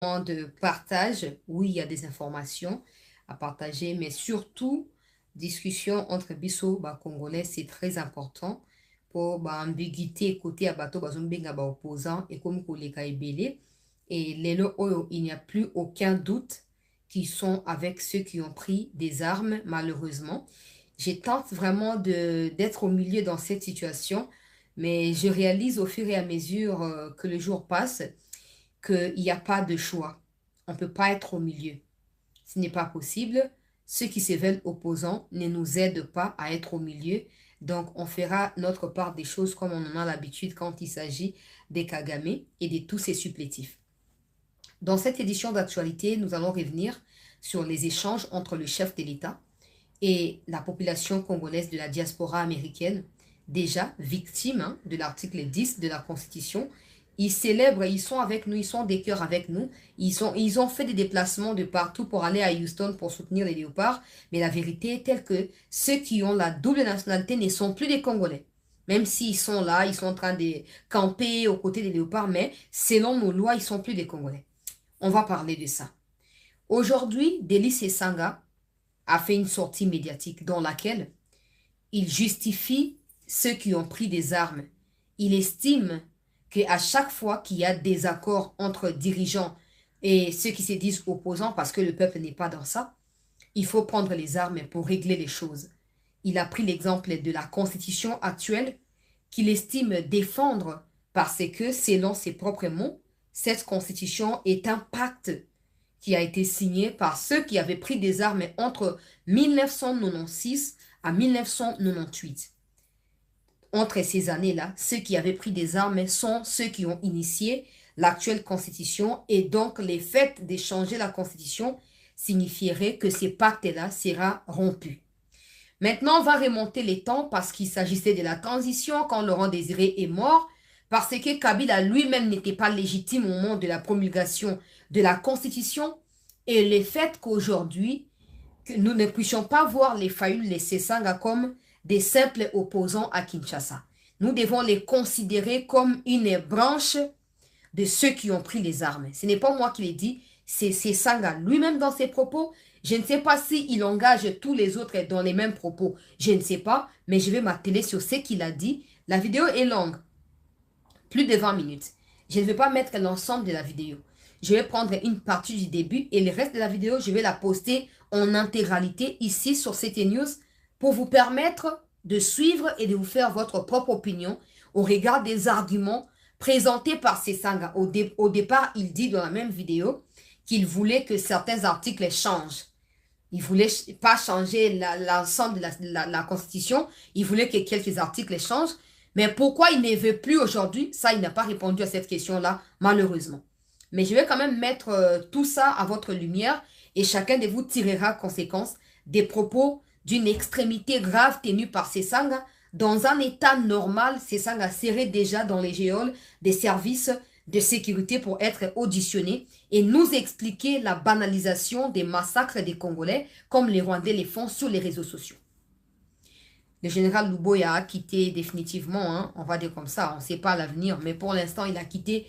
de partage. Oui, il y a des informations à partager, mais surtout, discussion entre biso, Congolais, c'est très important pour ambiguïté côté à bateau, benga opposant et comme koleka ebele. Et lelo oyo, il n'y a plus aucun doute qu'ils sont avec ceux qui ont pris des armes, malheureusement. Je tente vraiment d'être au milieu dans cette situation, mais je réalise au fur et à mesure que le jour passe qu'il n'y a pas de choix. On ne peut pas être au milieu. Ce n'est pas possible. Ceux qui se veulent opposants ne nous aident pas à être au milieu. Donc, on fera notre part des choses comme on en a l'habitude quand il s'agit des Kagame et de tous ces supplétifs. Dans cette édition d'actualité, nous allons revenir sur les échanges entre le chef de l'État et la population congolaise de la diaspora américaine, déjà victime de l'article 10 de la Constitution. Ils célèbrent, ils sont avec nous, ils sont des cœurs avec nous. Ils ont fait des déplacements de partout pour aller à Houston pour soutenir les léopards. Mais la vérité est telle que ceux qui ont la double nationalité ne sont plus des Congolais. Même s'ils sont là, ils sont en train de camper aux côtés des léopards, mais selon nos lois, ils sont plus des Congolais. On va parler de ça. Aujourd'hui, Delis Esanga a fait une sortie médiatique dans laquelle il justifie ceux qui ont pris des armes. Il estime qu'à chaque fois qu'il y a des accords entre dirigeants et ceux qui se disent opposants, parce que le peuple n'est pas dans ça, il faut prendre les armes pour régler les choses. Il a pris l'exemple de la constitution actuelle qu'il estime défendre parce que, selon ses propres mots, cette constitution est un pacte qui a été signé par ceux qui avaient pris des armes entre 1996 à 1998. Entre ces années-là, ceux qui avaient pris des armes sont ceux qui ont initié l'actuelle constitution et donc les faits de changer la constitution signifierait que ce pacte-là sera rompu. Maintenant, on va remonter les temps parce qu'il s'agissait de la transition quand Laurent Désiré est mort, parce que Kabila lui-même n'était pas légitime au moment de la promulgation de la Constitution, et le fait qu'aujourd'hui, que nous ne puissions pas voir les Fayulu, les Sesanga comme des simples opposants à Kinshasa. Nous devons les considérer comme une branche de ceux qui ont pris les armes. Ce n'est pas moi qui l'ai dit, c'est Sesanga lui-même dans ses propos. Je ne sais pas s'il engage tous les autres dans les mêmes propos. Je ne sais pas, mais je vais m'atteler sur ce qu'il a dit. La vidéo est longue, plus de 20 minutes. Je ne vais pas mettre l'ensemble de la vidéo. Je vais prendre une partie du début et le reste de la vidéo, je vais la poster en intégralité ici sur CT News pour vous permettre de suivre et de vous faire votre propre opinion au regard des arguments présentés par Sesanga. Au départ, il dit dans la même vidéo qu'il voulait que certains articles changent. Il ne voulait pas changer l'ensemble de la Constitution. Il voulait que quelques articles changent. Mais pourquoi il ne veut plus aujourd'hui? Ça, il n'a pas répondu à cette question-là, malheureusement. Mais je vais quand même mettre tout ça à votre lumière et chacun de vous tirera conséquence des propos d'une extrémité grave tenue par Sesanga. Dans un état normal, Sesanga serait déjà dans les geôles des services de sécurité pour être auditionné et nous expliquer la banalisation des massacres des Congolais comme les Rwandais les font sur les réseaux sociaux. Le général Luboya a quitté définitivement, hein, on va dire comme ça, on ne sait pas l'avenir, mais pour l'instant, il a quitté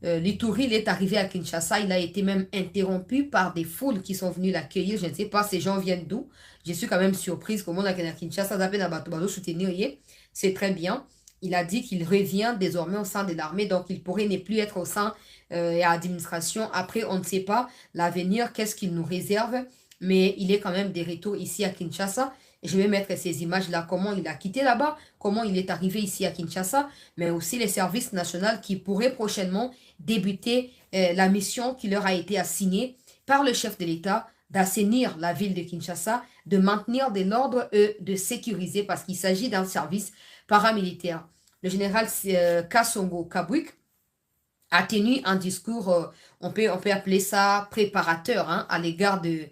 l'Ituri, il est arrivé à Kinshasa, il a été même interrompu par des foules qui sont venues l'accueillir, je ne sais pas, ces gens viennent d'où. Je suis quand même surprise comment on a Kinshasa, soutenir, c'est très bien. Il a dit qu'il revient désormais au sein de l'armée, donc il pourrait ne plus être au sein de l'administration. Après, on ne sait pas l'avenir, qu'est-ce qu'il nous réserve, mais il est quand même de retour ici à Kinshasa. Je vais mettre ces images-là, comment il a quitté là-bas, comment il est arrivé ici à Kinshasa, mais aussi les services nationaux qui pourraient prochainement débuter la mission qui leur a été assignée par le chef de l'État d'assainir la ville de Kinshasa, de maintenir de l'ordre et de sécuriser parce qu'il s'agit d'un service paramilitaire. Le général Kassongo Kabwik a tenu un discours, on peut appeler ça préparateur, hein, à l'égard de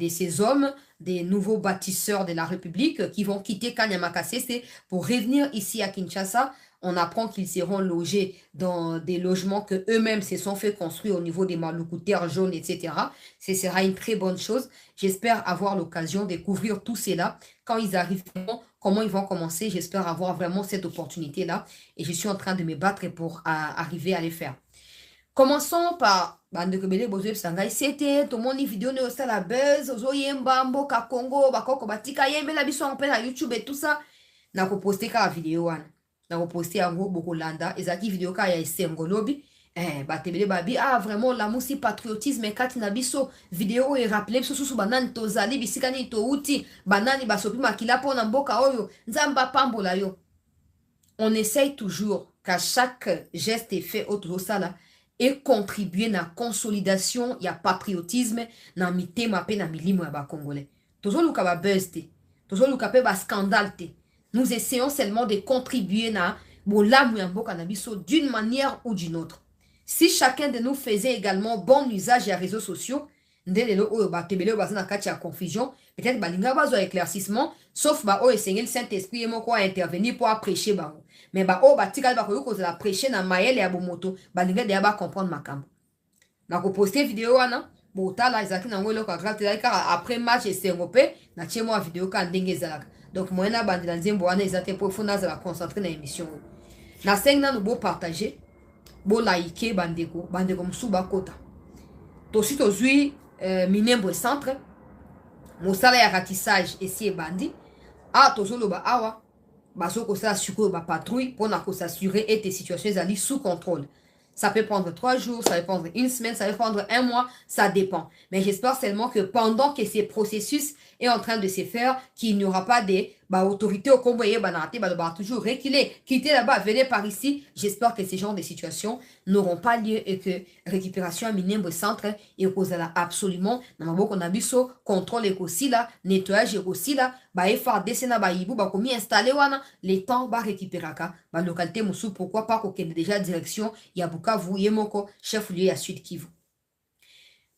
ces hommes, des nouveaux bâtisseurs de la République qui vont quitter Kanyamakasese pour revenir ici à Kinshasa. On apprend qu'ils seront logés dans des logements que eux-mêmes se sont fait construire au niveau des Maloukoutères jaunes, etc. Ce sera une très bonne chose. J'espère avoir l'occasion de découvrir tout cela quand ils arriveront, comment ils vont commencer. J'espère avoir vraiment cette opportunité-là et je suis en train de me battre pour arriver à les faire. Commençons par bande rebelle bozo sanga c'était tout monde vidéo ne ça la buzz ozo yemba mboka Congo bakoko batika yembe la biso en na YouTube et tout ça na ko poster ka vidéo wana na ko poster yango boko landa ezaki vidéo ka ya esengo lobi batebele babi ah vraiment l'amour si patriotisme kati na biso vidéo e rappeler biso susu banani tozali bisika ni to uti banani basopi makila pona mboka oyo nzamba pambola yo. On essaye toujours qu'à chaque geste et fait autour de ça là et contribuer na consolidation ya patriotisme na mitema pe na milimo ya ba congolais. Tozo luka ba buzz te, tozo luka pe ba scandale te. Nous essayons seulement de contribuer na bolamu ya mboka na biso d'une manière ou d'une autre. Si chacun de nous faisait également bon usage des réseaux sociaux, ndelo oyo ba tebele ba na kati ya confusion, peut-être ba linga ba zo éclaircissement, sauf ba o essayer le Saint-Esprit et moko intervenir pour prêcher ba. Mais ba o ba tikal ba ko la prêcher na mayele ya bomoto, ba linga de ba comprendre makambo. Na ko poster vidéo wana, bo tala ezaki na ngolo ka grave car après match et européen, na tie moi vidéo ka ndenge zalaka. Donc moi na bandi na nzembo wana ezate pour fona za concentrer na émission. Na sengna no bo partager, bo liker bandeko musu ba kota. To si to zui Minembwe centre mosala ya ratissage esi bandi a tozolo ba awa baso ko sa suko ba patrouille pour na ko s'assurer et tes situations ali sous contrôle. Ça peut prendre 3 jours, ça peut prendre une semaine, ça peut prendre un mois, ça dépend. Mais j'espère seulement que pendant que ces processus est en train de se faire, qu'il n'y aura pas des autorités au Congo et toujours reculer, quitter là-bas, venir par ici. J'espère que ces genres de situations n'auront pas lieu et que récupération à Minembwe centre et cause là absolument. Dans ma on a biso contrôle aussi là, nettoyage aussi là, faire descendre ba yibu ba komi installer wana, les temps ba récupérer ba localité musu pourquoi pas qu'on déjà direction ya Bukavu yemoko chef lieu ya Sud Kivu.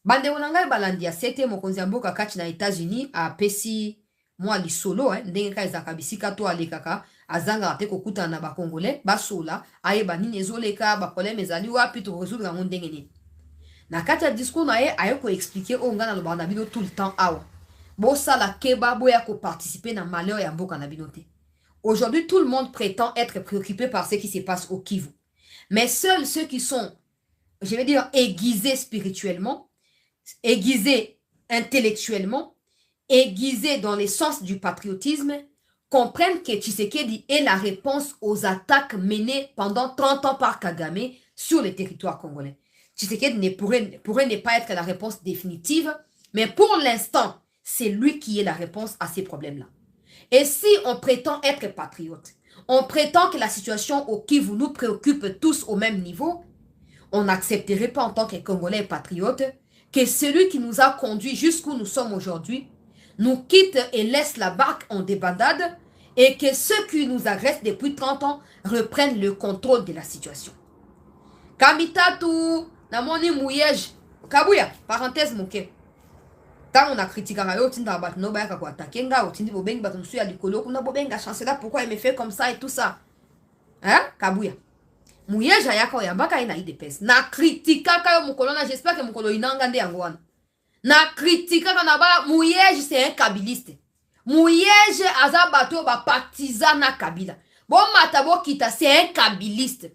Bande onanga balandia c'était mokonzi mboka kati na États-Unis a pesi moi li solo ndenge ka ezaka bisika to alekaka azanga te kokuta na ba congolais ba sola aye ba nini ezoleka ba problème ezali wapi to résoudre ngo ndenge ni na kati ya discours na ye aye ko expliquer o ngana lo bana bino tout le temps awa bo sala keba boya ko participer na malheur ya mboka na bino te. Aujourd'hui tout le monde prétend être préoccupé par ce qui se passe au Kivu, mais seuls ceux qui sont, je vais dire, aiguisés spirituellement, aiguisés intellectuellement, aiguisés dans le sens du patriotisme, comprennent que Tshisekedi est la réponse aux attaques menées pendant 30 ans par Kagame sur le territoire congolais. Tshisekedi pourrait ne pas être la réponse définitive, mais pour l'instant, c'est lui qui est la réponse à ces problèmes-là. Et si on prétend être patriote, on prétend que la situation au Kivu nous préoccupe tous au même niveau, on n'accepterait pas en tant que Congolais patriotes que celui qui nous a conduits jusqu'où nous sommes aujourd'hui nous quitte et laisse la barque en débandade et que ceux qui nous agressent depuis 30 ans reprennent le contrôle de la situation. Kamitatu, namoni mouyej, kabuya, parenthèse mouke. Tant on a critiqué Rayo, tinda bat no baya kwa takenga, ou tindi bobeng bat msuya likolo, kuna bobenga chancela pourquoi il me fait comme ça et tout ça. Hein? Kabuya. Mouyej ayaka oyambaka ina idepes. Na kritika kayo mukolo na j'espère que mukolo inanga nde yango wana. Na kritika kana ba Mouyej c'est un kabiliste. Mouyej aza bato ba partisan na Kabila. Bon matabo kita c'est un kabiliste.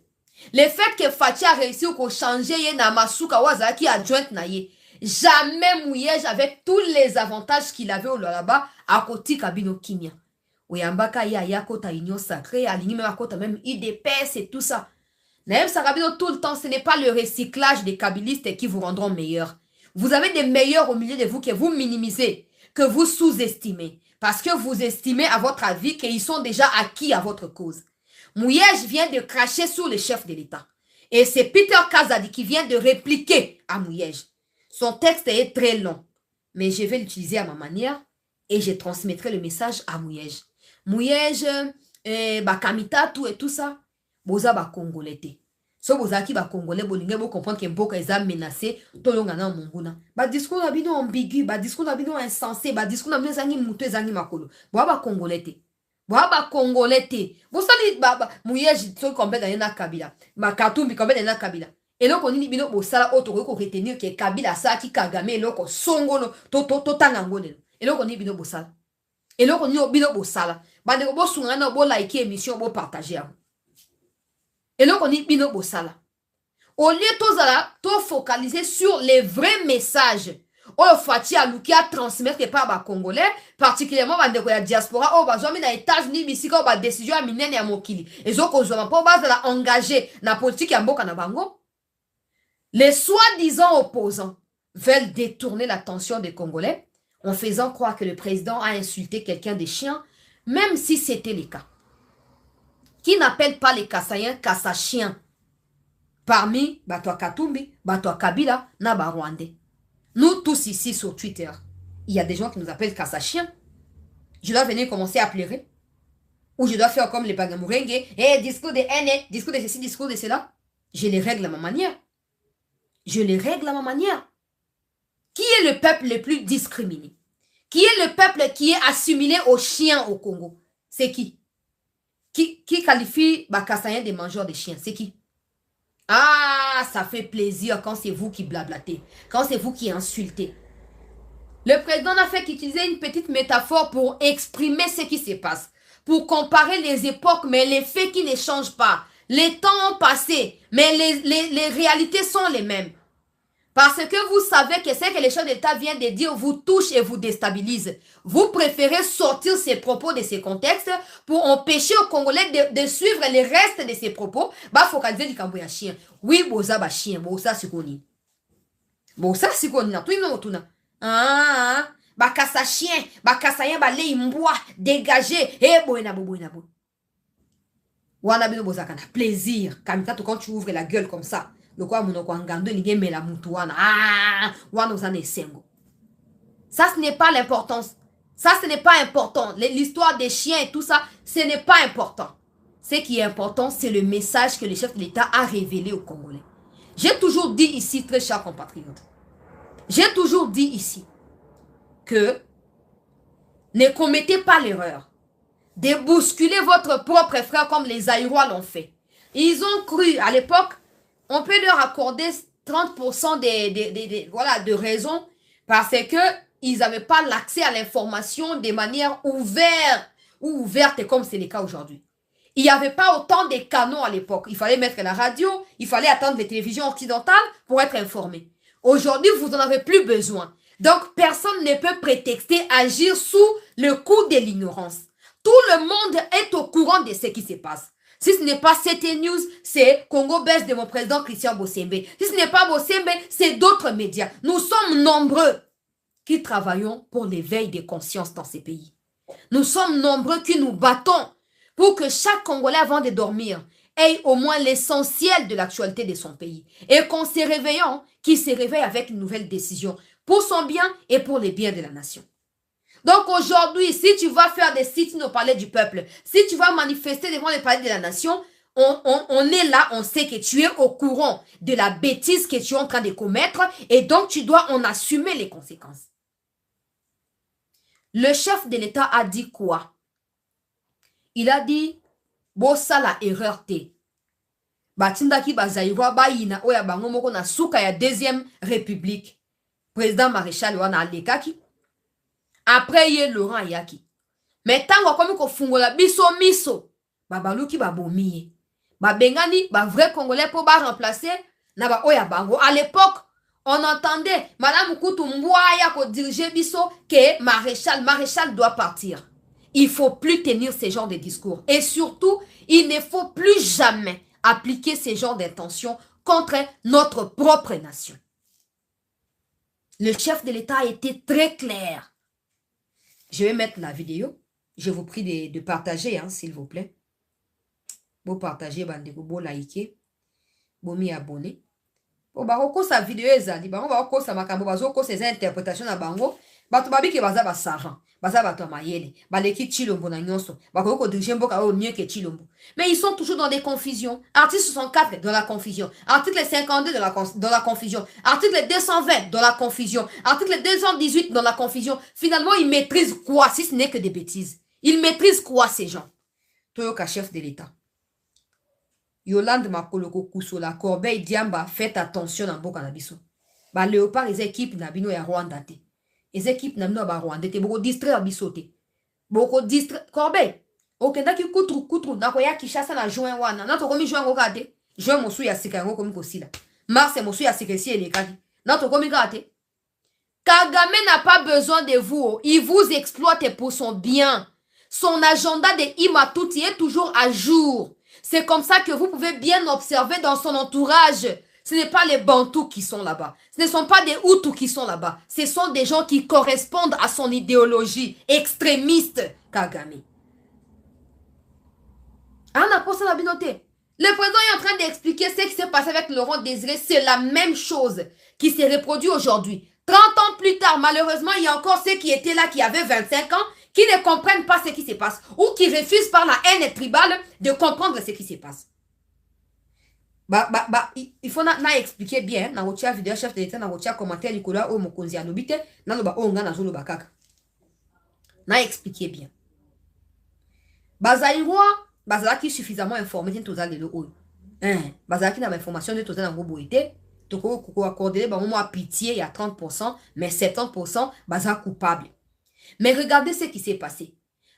Le fait que Fachi a réussi à changer ye na masuka wazaki adjoint na ye. Jamais Mouyej avec tous les avantages qu'il avait au là-bas à côté Kabino Kimia. Oyambaka ya yakota union sacrée, aligné même à côté même IDPS et tout ça. Même Sarabino tout le temps, ce n'est pas le recyclage des kabilistes qui vous rendront meilleurs. Vous avez des meilleurs au milieu de vous que vous minimisez, que vous sous-estimez. Parce que vous estimez à votre avis qu'ils sont déjà acquis à votre cause. Mouyej vient de cracher sur le chef de l'État. Et c'est Peter Kazadi qui vient de répliquer à Mouyej. Son texte est très long. Mais je vais l'utiliser à ma manière et je transmettrai le message à Mouyej. Mouyej, Bakamita, tout et tout ça. Boza ba Congolais te. So boza ki ba Congolais bolinge bo comprendre que mboka eza menacé tolonga na monguna. Ba discours na bino ambigu, ba discours na bino insensé, ba discours na bino zangi muto zangi makolo. Boa ba Congolais te. Boa ba Congolais te. Bo sali ba Mouyej so complète na Kabila. Ma Katumbi complète na Kabila. Et là on dit bino bo sala auto ko retenir que Kabila sa ki Kagame loko songolo to tangangone. Et là on dit bino bo sala. Et là on dit bino bo sala. Ba de bo sunga na bo like émission bo partager. Et donc on dit bino bosala. Au lieu de focaliser sur les vrais messages, oyo fati aluki a transmettre par ba congolais, particulièrement ba ndeko ya diaspora oyo bazwami na États-Unis bisika oyo ba décision ya minene ya mokili ezokozwama mpo bazala engagé na politique ya mboka na bango. Les soi-disant opposants veulent détourner l'attention des Congolais en faisant croire que le président a insulté quelqu'un des chiens, même si c'était le cas. Qui n'appelle pas les Kassaïens Kassa-chiens parmi Batoa Katumbi, Batoa Kabila, Naba Rwandais. Nous tous ici sur Twitter, il y a des gens qui nous appellent Kassa-chiens. Je dois venir commencer à pleurer. Ou je dois faire comme les Bagamourenge, discours de haine, discours de ceci, discours de cela. Je les règle à ma manière. Je les règle à ma manière. Qui est le peuple le plus discriminé? Qui est le peuple qui est assimilé aux chiens au Congo? C'est qui? Qui qualifie Bakassayen des mangeurs de chiens? C'est qui? Ah, ça fait plaisir quand c'est vous qui blablatez, quand c'est vous qui insultez. Le président n'a fait qu'utiliser une petite métaphore pour exprimer ce qui se passe, pour comparer les époques, mais les faits qui ne changent pas. Les temps ont passé, mais les réalités sont les mêmes. Parce que vous savez que ce que les chefs d'État viennent de dire vous touche et vous déstabilise. Vous préférez sortir ces propos de ces contextes pour empêcher aux Congolais de suivre les restes de ces propos. Bah, focaliser du Cambouya chien. Oui, boza ba chien, boza sikoni. Boza sikoni, na tout le monde. Ah, bah, kassa chien, bah, kassa yen, bah, les mbois, dégagé. Eh, boina bo, boina bo. Wana bino boza kana. Plaisir. Kamita, quand tu ouvres la gueule comme ça. Le quoi mon ngando ni me la mutuana ah wana uzane sengo. Ça ce n'est pas l'importance. Ça ce n'est pas important. L'histoire des chiens et tout ça, ce n'est pas important. Ce qui est important, c'est le message que le chef de l'État a révélé aux Congolais. J'ai toujours dit ici, très chers compatriotes, j'ai toujours dit ici que ne commettez pas l'erreur de bousculer votre propre frère comme les Aïrois l'ont fait. Ils ont cru à l'époque. On peut leur accorder 30% de raison parce qu'ils n'avaient pas l'accès à l'information de manière ouverte comme c'est le cas aujourd'hui. Il n'y avait pas autant de canaux à l'époque. Il fallait mettre la radio, il fallait attendre les télévisions occidentales pour être informé. Aujourd'hui, vous n'en avez plus besoin. Donc, personne ne peut prétexter agir sous le coup de l'ignorance. Tout le monde est au courant de ce qui se passe. Si ce n'est pas CT News, c'est Congo Belge de mon président Christian Bossembe. Si ce n'est pas Bossembe, c'est d'autres médias. Nous sommes nombreux qui travaillons pour l'éveil des consciences dans ces pays. Nous sommes nombreux qui nous battons pour que chaque Congolais avant de dormir ait au moins l'essentiel de l'actualité de son pays. Et qu'en se réveillant, qu'il se réveille avec une nouvelle décision pour son bien et pour le bien de la nation. Donc aujourd'hui, si tu vas faire des sit-ins au palais du peuple, si tu vas manifester devant le palais de la nation, on est là, on sait que tu es au courant de la bêtise que tu es en train de commettre et donc tu dois en assumer les conséquences. Le chef de l'État a dit quoi? Il a dit, bossa la erreur te. Batindaki bazaïwa bayina oya bango moko na souka ya deuxième république. Président maréchal wana alekaki. Après, il y a Laurent Yaki. Mais tant qu'on a fungola biso miso, babaluki babomiye. Babengani, ba vrai Congolais pour ba remplacer, na ba oya bango. À l'époque, on entendait Madame Koutou Mbouaya ko diriger biso que maréchal doit partir. Il ne faut plus tenir ce genre de discours. Et surtout, il ne faut plus jamais appliquer ce genre d'intention contre notre propre nation. Le chef de l'État a été très clair. Je vais mettre la vidéo. Je vous prie de partager, hein, s'il vous plaît. Vous partagez, vous likez, vous m'y abonnez. Bon, bah, sa vidéo ezali, bah, on va sa makambo, bah, ses interprétations na bango, bah, tu babi ki baza ba savant, baza ba to mayele, bah, l'équipe Chilombo na nyonso, bah, ko dirige mboka o mieux que Chilombo. Mais ils sont toujours dans des confusions. Article 64 dans la confusion. Article 52 dans la confusion. Article 220 dans la confusion. Article 218 dans la confusion. Finalement, ils maîtrisent quoi si ce n'est que des bêtises? Ils maîtrisent quoi ces gens? Toyoka chef de l'État. Yolande Makoloko Kusola, Corbeil Diamba, faites attention à Mboka Nabiso. Ba Léopard, les équipes Nabino et Rwanda. Les équipes Nabino et Rwanda. Beaucoup distraire Bisote. Beaucoup distraire. Corbeil. Okendaki kutru nakoya kishasa na joint wana. Nato komi joint ngokade. Joint mosu ya sika ngo komi kosila. Mars et Mosu, il y a séquessi et les Kagi. Notre communauté. Kagame n'a pas besoin de vous. Il vous exploite pour son bien. Son agenda de Imatuti est toujours à jour. C'est comme ça que vous pouvez bien observer dans son entourage. Ce n'est pas les Bantous qui sont là-bas. Ce ne sont pas des Hutus qui sont là-bas. Ce sont des gens qui correspondent à son idéologie extrémiste, Kagame. Anna Posa la binoté. Le président est en train d'expliquer ce qui s'est passé avec Laurent Désiré. C'est la même chose qui s'est reproduit aujourd'hui. 30 ans plus tard, malheureusement, il y a encore ceux qui étaient là, qui avaient 25 ans, qui ne comprennent pas ce qui se passe ou qui refusent par la haine tribale de comprendre ce qui se passe. Il faut expliquer bien, na rotia vidéo chef de l'État, na rotia commentaire Nicolas o mokonzi alobite, na loba onga na zolo bakaka. Na expliquer bien. Bazaïrois, bazalaki suffisamment informé de tout ça lelo oyo. Bazalaki na information de tout ça na go boité. Toko accorder ba moment à pitié, il y a 30%, mais 70% baza coupable. Mais regardez ce qui s'est passé.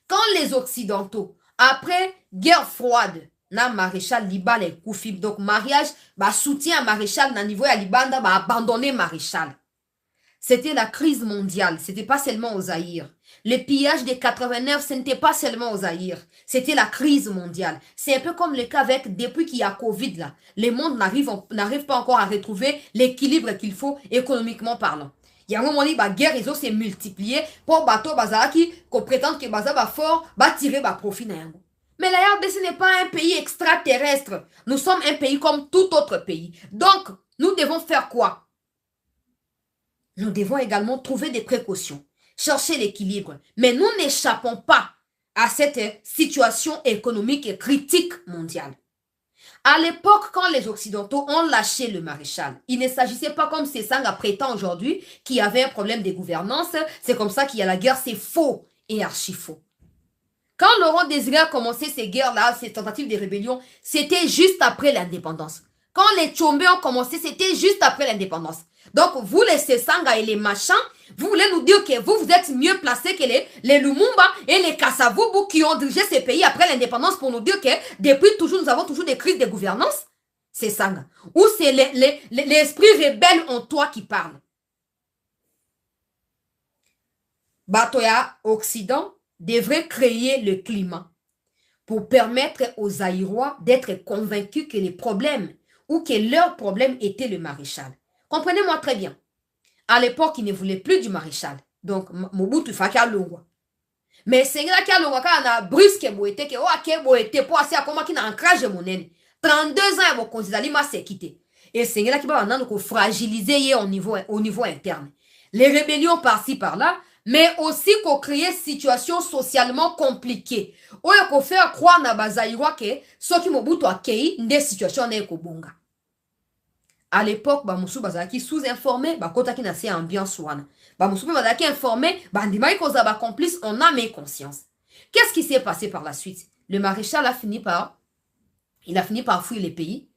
Quand les Occidentaux, après guerre froide, na maréchal Liban et Koufib, donc mariage, soutien à maréchal na niveau ya Libanda, abandonner maréchal. C'était la crise mondiale, c'était pas seulement au Zaïre. Le pillage des 89, ce n'était pas seulement au Zaïre, c'était la crise mondiale. C'est un peu comme le cas avec, depuis qu'il y a Covid là, le monde n'arrive pas encore à retrouver l'équilibre qu'il faut économiquement parlant. Il y a un moment où la guerre s'est multipliée pour bateau bazaki qu'on prétend que baza ba fort ba tirer ba profit na yango. Mais la RDC n'est pas un pays extraterrestre. Nous sommes un pays comme tout autre pays. Donc, nous devons faire quoi? Nous devons également trouver des précautions, chercher l'équilibre. Mais nous n'échappons pas à cette situation économique critique mondiale. À l'époque, quand les Occidentaux ont lâché le maréchal, il ne s'agissait pas comme Sesanga prétend aujourd'hui qu'il y avait un problème de gouvernance. C'est comme ça qu'il y a la guerre. C'est faux et archi faux. Quand Laurent Désiré a commencé ces guerres-là, ces tentatives de rébellion, c'était juste après l'indépendance. Quand les Tchombe ont commencé, c'était juste après l'indépendance. Donc, vous, les Sesanga et les machins, vous voulez nous dire que vous êtes mieux placés que les Lumumba et les Kassavubu qui ont dirigé ces pays après l'indépendance pour nous dire que depuis toujours, nous avons toujours des crises de gouvernance? Sesanga. Ou c'est l'esprit rebelle en toi qui parle? Batoya Occident devrait créer le climat pour permettre aux Zaïrois d'être convaincus que les problèmes ou que leur problème était le maréchal. Comprenez-moi très bien. À l'époque, ils ne voulaient plus du maréchal. Donc, Mobutu Faka Longwa. Mais c'est là qu'il y a Longwa qui a brusque boité, qui a boité pour assez à comment qui n'a ancrage monnaie. 32 ans, ils vont considérer ma sécurité. Et c'est là qui va fragiliser au niveau interne. Les rébellions par-ci, par-là, mais aussi qu'on crée situation socialement compliquée. Ou qu'on fait croire na bazaïwa que ceux qui Mobutu a créé des situations n'est qu'au bonga. À l'époque, Moussou Bazaki sous-informé, Kota qui n'a pas ambiance wana. Moussou Bazaki informé, Bandimai Kozaba complice, on a mes conscience. Qu'est-ce qui s'est passé par la suite? Le maréchal a fini par fuir les pays.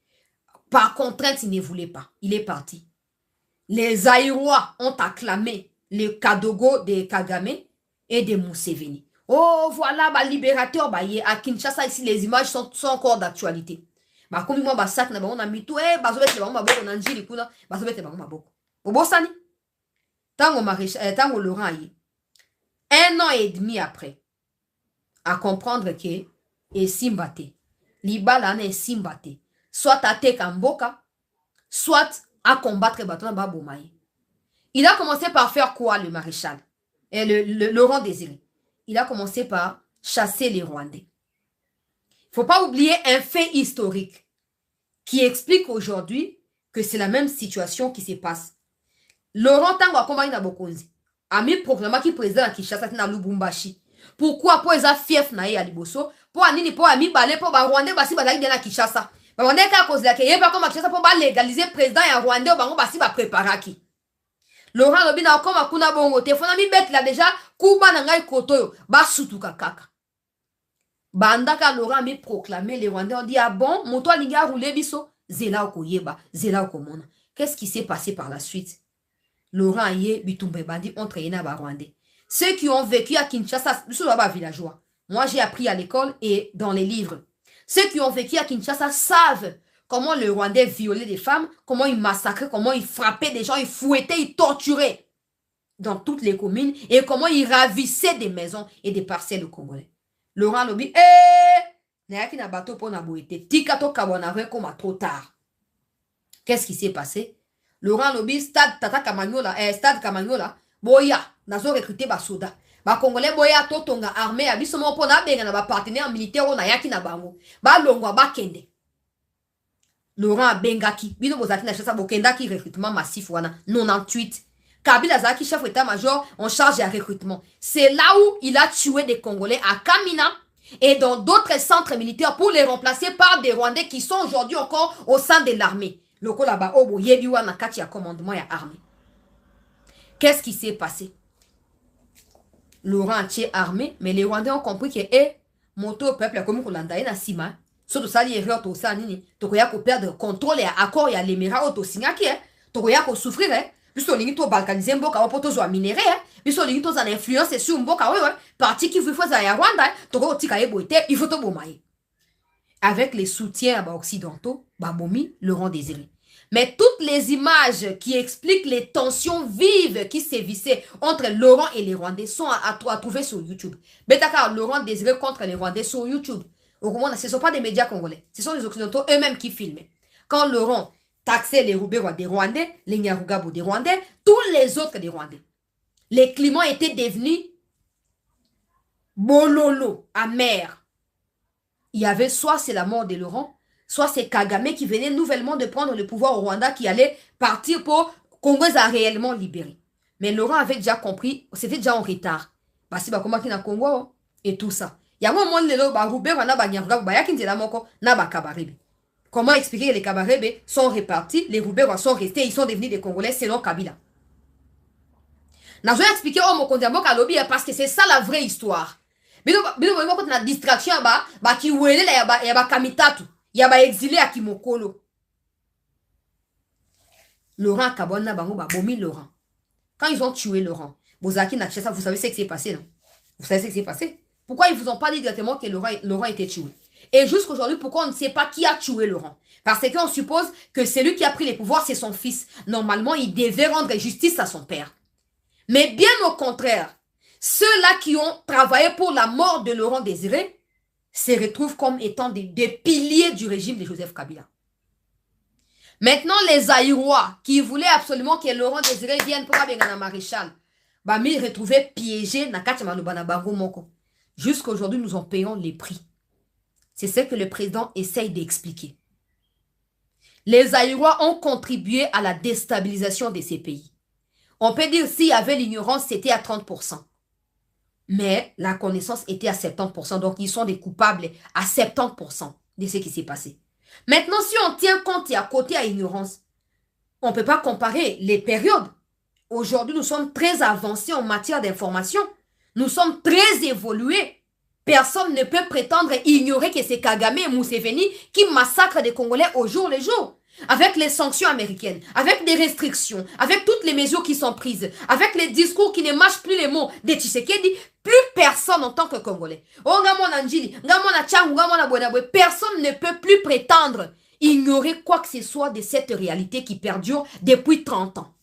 Par contrainte, il ne voulait pas. Il est parti. Les Aïrois ont acclamé le Kadogo de Kagame et de Museveni. Oh, voilà, libérateur, à Kinshasa, ici, les images sont encore d'actualité. Comme moi, sac na on a mis tout, bazobete ba maboko na njili kuna, bazobete ba maboko. Obosani. Tango Laurent yi. 1 an et demi après, à comprendre que Simbate, Libala ne Simbate, soit à Tekamboka, soit à combattre Batona Babomaye. Il a commencé par faire quoi, le maréchal? Et le Laurent Désiré. Il a commencé par chasser les Rwandais. Il ne faut pas oublier un fait historique qui explique aujourd'hui que c'est la même situation qui se passe. Laurent Tango a combattu na Bokonzi. A mis programme qui président à Kinshasa na Lubumbashi. Pourquoi? Pour les fief na ya liboso. Pour anini pour ami balé pour ba Rwandais basi bazali na Kinshasa. Ba Rwandais ka cause la ke yeba comme Kinshasa pour ba légaliser président ya Rwandais bango basi ba préparaki. Laurent Lobina comme akuna bongo te fona mi bet là déjà kuba na ngai kotoyo ba sutuka kaka. Bandaka Laurent mi proclamé les Rwandais ont dit ah bon mon toi liga roulé biso zela okoyeba zela okomona. Qu'est-ce qui s'est passé par la suite? Laurent Aye Bitumbe Bandi ont traîné à Rwandais. Ceux qui ont vécu à Kinshasa, ce sont pas villageois. Moi j'ai appris à l'école et dans les livres. Ceux qui ont vécu à Kinshasa savent comment le Rwandais violait des femmes, comment il massacrait, comment il frappait des gens, il fouettait, il torturait dans toutes les communes et comment il ravissait des maisons et des parcelles congolais. Laurent Lobi, nayaki na bateau pour na boete, tikato kabonave comme trop tard. Qu'est-ce qui s'est passé? Laurent Lobi, stade Tata Kamagnola, stade Kamagnola, boya, nazo recruté ba soda. Ba congolais boya to tonga armée abiso mo pona benga na ba partenaire militaire na yaki na bango. Ba longwa ba kende. Laurent Bengaki, bino bozaki na chasa bokendaki recrutement massif wana 98. Kabila Zaki, chef d'état-major en charge du recrutement. C'est là où il a tué des Congolais à Kamina et dans d'autres centres militaires pour les remplacer par des Rwandais qui sont aujourd'hui encore au sein de l'armée. Loko là-bas, Obo Yebiwa Nakati a commandement et armée. Qu'est-ce qui s'est passé? Laurent a tué armée, mais les Rwandais ont compris que, moto peuple, comme Kolanda, na Sima, surtout ça, les erreurs, tout ça, nini, tokoya ko perdre contrôle et accord, et à l'émirat, auto signaki, tokoya ko souffrir, puisque on to balkaniser mboka wa poto zo minéré puisque on to en influence sur mboka ouais parti qui veut faire ya Rwanda to ko tika eboite il faut to bomaye avec les soutiens occidentaux babomi Laurent Désiré. Mais toutes les images qui expliquent les tensions vives qui sévissaient entre Laurent et les Rwandais sont à trouver sur YouTube. Betaka Laurent Désiré contre les Rwandais sur YouTube. Au moins ce ne sont pas des médias congolais, ce sont les occidentaux eux-mêmes qui filment. Quand Laurent taxer les Roubaix des Rwandais, les Nyarugabo des Rwandais, tous les autres des Rwandais. Les climats étaient devenus bololo, amers. Il y avait soit c'est la mort de Laurent, soit c'est Kagame qui venait nouvellement de prendre le pouvoir au Rwanda qui allait partir pour Congo a réellement libéré. Mais Laurent avait déjà compris, c'était déjà en retard. Basi bakoma ki na Congo et tout ça. Il y a un moment lelo ba Roubaix wana ba Nyarugabo ba yakinze la moko na ba Kabarebe. Comment expliquer que les Kabarebe sont répartis, les Roubaix sont restés, ils sont devenus des Congolais selon Kabila. Je vais expliquer au Mokondiambo Kalobi parce que c'est ça la vraie histoire. Bino na distraction ba ki wele la ya ba kamitatu, ya ba exilé à Kimokolo. Laurent Kabona bango ba bomi Laurent. Quand ils ont tué Laurent, Bozaki na ça, vous savez ce qui s'est passé non? Vous savez ce qui s'est passé? Pourquoi ils vous ont pas dit directement que Laurent était tué? Et jusqu'aujourd'hui, pourquoi on ne sait pas qui a tué Laurent? Parce qu'on suppose que celui qui a pris les pouvoirs, c'est son fils. Normalement, il devait rendre justice à son père. Mais bien au contraire, ceux-là qui ont travaillé pour la mort de Laurent Désiré se retrouvent comme étant des piliers du régime de Joseph Kabila. Maintenant, les Aïrois qui voulaient absolument que Laurent Désiré vienne pour Abengana Maréchal, ils retrouvaient piégés dans Kachamanubana Bango Moko. Jusqu'aujourd'hui, nous en payons les prix. C'est ce que le président essaye d'expliquer. Les Aïrois ont contribué à la déstabilisation de ces pays. On peut dire s'il y avait l'ignorance, c'était à 30%. Mais la connaissance était à 70%. Donc, ils sont des coupables à 70% de ce qui s'est passé. Maintenant, si on tient compte et à côté à ignorance, on ne peut pas comparer les périodes. Aujourd'hui, nous sommes très avancés en matière d'information. Nous sommes très évolués. Personne ne peut prétendre ignorer que c'est Kagame et Museveni qui massacrent des Congolais au jour le jour. Avec les sanctions américaines, avec des restrictions, avec toutes les mesures qui sont prises, avec les discours qui ne mâchent plus les mots de Tshisekedi, plus personne en tant que Congolais. Personne ne peut plus prétendre ignorer quoi que ce soit de cette réalité qui perdure depuis 30 ans.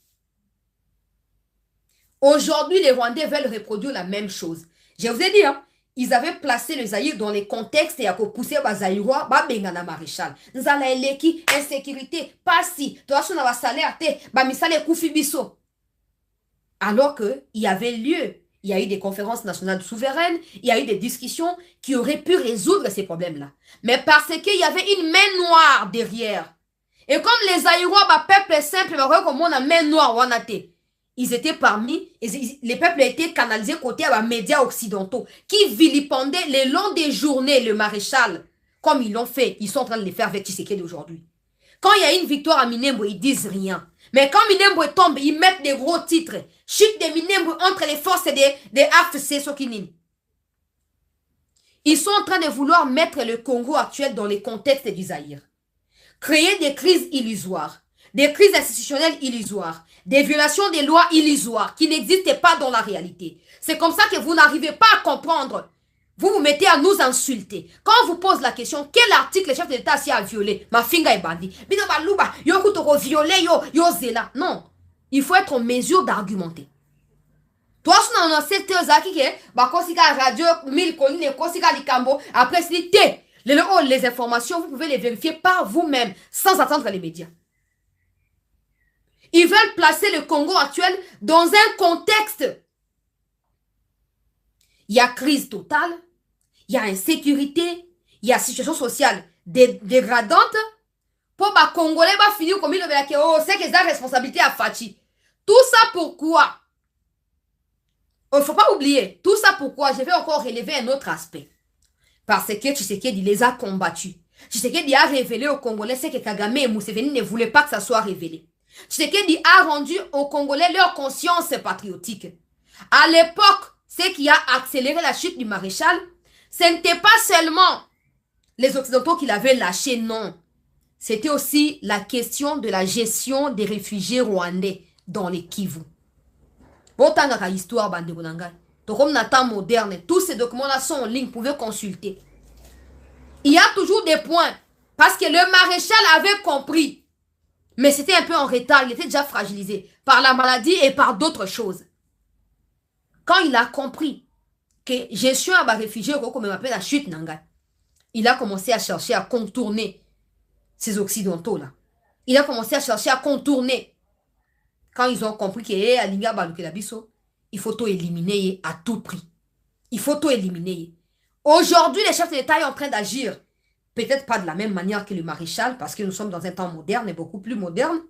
Aujourd'hui, les Rwandais veulent reproduire la même chose. Je vous ai dit, ils avaient placé le Zaïre dans les contextes et à pousser les Zaïrois, bengana maréchal. Nzala eleki, insécurité, passi, toasuna va salaire te, misale kufi biso. Alors que il y avait lieu, il y a eu des conférences nationales souveraines, il y a eu des discussions qui auraient pu résoudre ces problèmes-là. Mais parce qu'il y avait une main noire derrière. Et comme les Zaïrois, peuple simple, comme on a main noire, on a te. Ils étaient parmi, les peuples étaient canalisés côté à les médias occidentaux qui vilipendaient le long des journées le maréchal. Comme ils l'ont fait, ils sont en train de le faire avec Tshisekedi aujourd'hui. Quand il y a une victoire à Minembwe, ils disent rien. Mais quand Minembwe tombe, ils mettent des gros titres. Chute de Minembwe entre les forces des AFC Sokinine. Ils sont en train de vouloir mettre le Congo actuel dans les contextes du Zaïre. Créer des crises illusoires. Des crises institutionnelles illusoires, des violations des lois illusoires qui n'existent pas dans la réalité. C'est comme ça que vous n'arrivez pas à comprendre Vous vous mettez à nous insulter. Quand on vous pose la question, quel article le chef de l'État a violé? Ma finga est bandit. Non. Il faut être en mesure d'argumenter. Toi, si on a cette zaki qui est, radio, 1000 collines, après, c'est les informations, vous pouvez les vérifier par vous-même, sans attendre les médias. Ils veulent placer le Congo actuel dans un contexte. Il y a crise totale, il y a insécurité, il y a situation sociale dégradante. Pour les Congolais, va finir comme il le veut, oh, c'est que c'est la responsabilité à Fachi. Tout ça pourquoi? Il ne faut pas oublier, tout ça pourquoi? Je vais encore relever un autre aspect. Parce que Tshisekedi les a combattus. Tshisekedi a révélé aux Congolais ce que Kagame et Museveni ne voulaient pas que ça soit révélé. Tshisekedi a rendu aux Congolais leur conscience patriotique. À l'époque, ce qui a accéléré la chute du maréchal, ce n'était pas seulement les Occidentaux qui l'avaient lâché, non. C'était aussi la question de la gestion des réfugiés rwandais dans les Kivu. Bon, tant que histoire, bande de comme dans le temps moderne, tous ces documents-là sont en ligne, vous pouvez consulter. Il y a toujours des points, parce que le maréchal avait compris, mais c'était un peu en retard, il était déjà fragilisé par la maladie et par d'autres choses. Quand il a compris que gestion à réfugié, comme on appelle la chute Nangai, il a commencé à chercher à contourner ces occidentaux-là. Il a commencé à chercher à contourner. Quand ils ont compris que Alinga Balukelabiso, il faut tout éliminer à tout prix. Il faut tout éliminer. Aujourd'hui, le chef de l'État est en train d'agir. Peut-être pas de la même manière que le maréchal, parce que nous sommes dans un temps moderne et beaucoup plus moderne.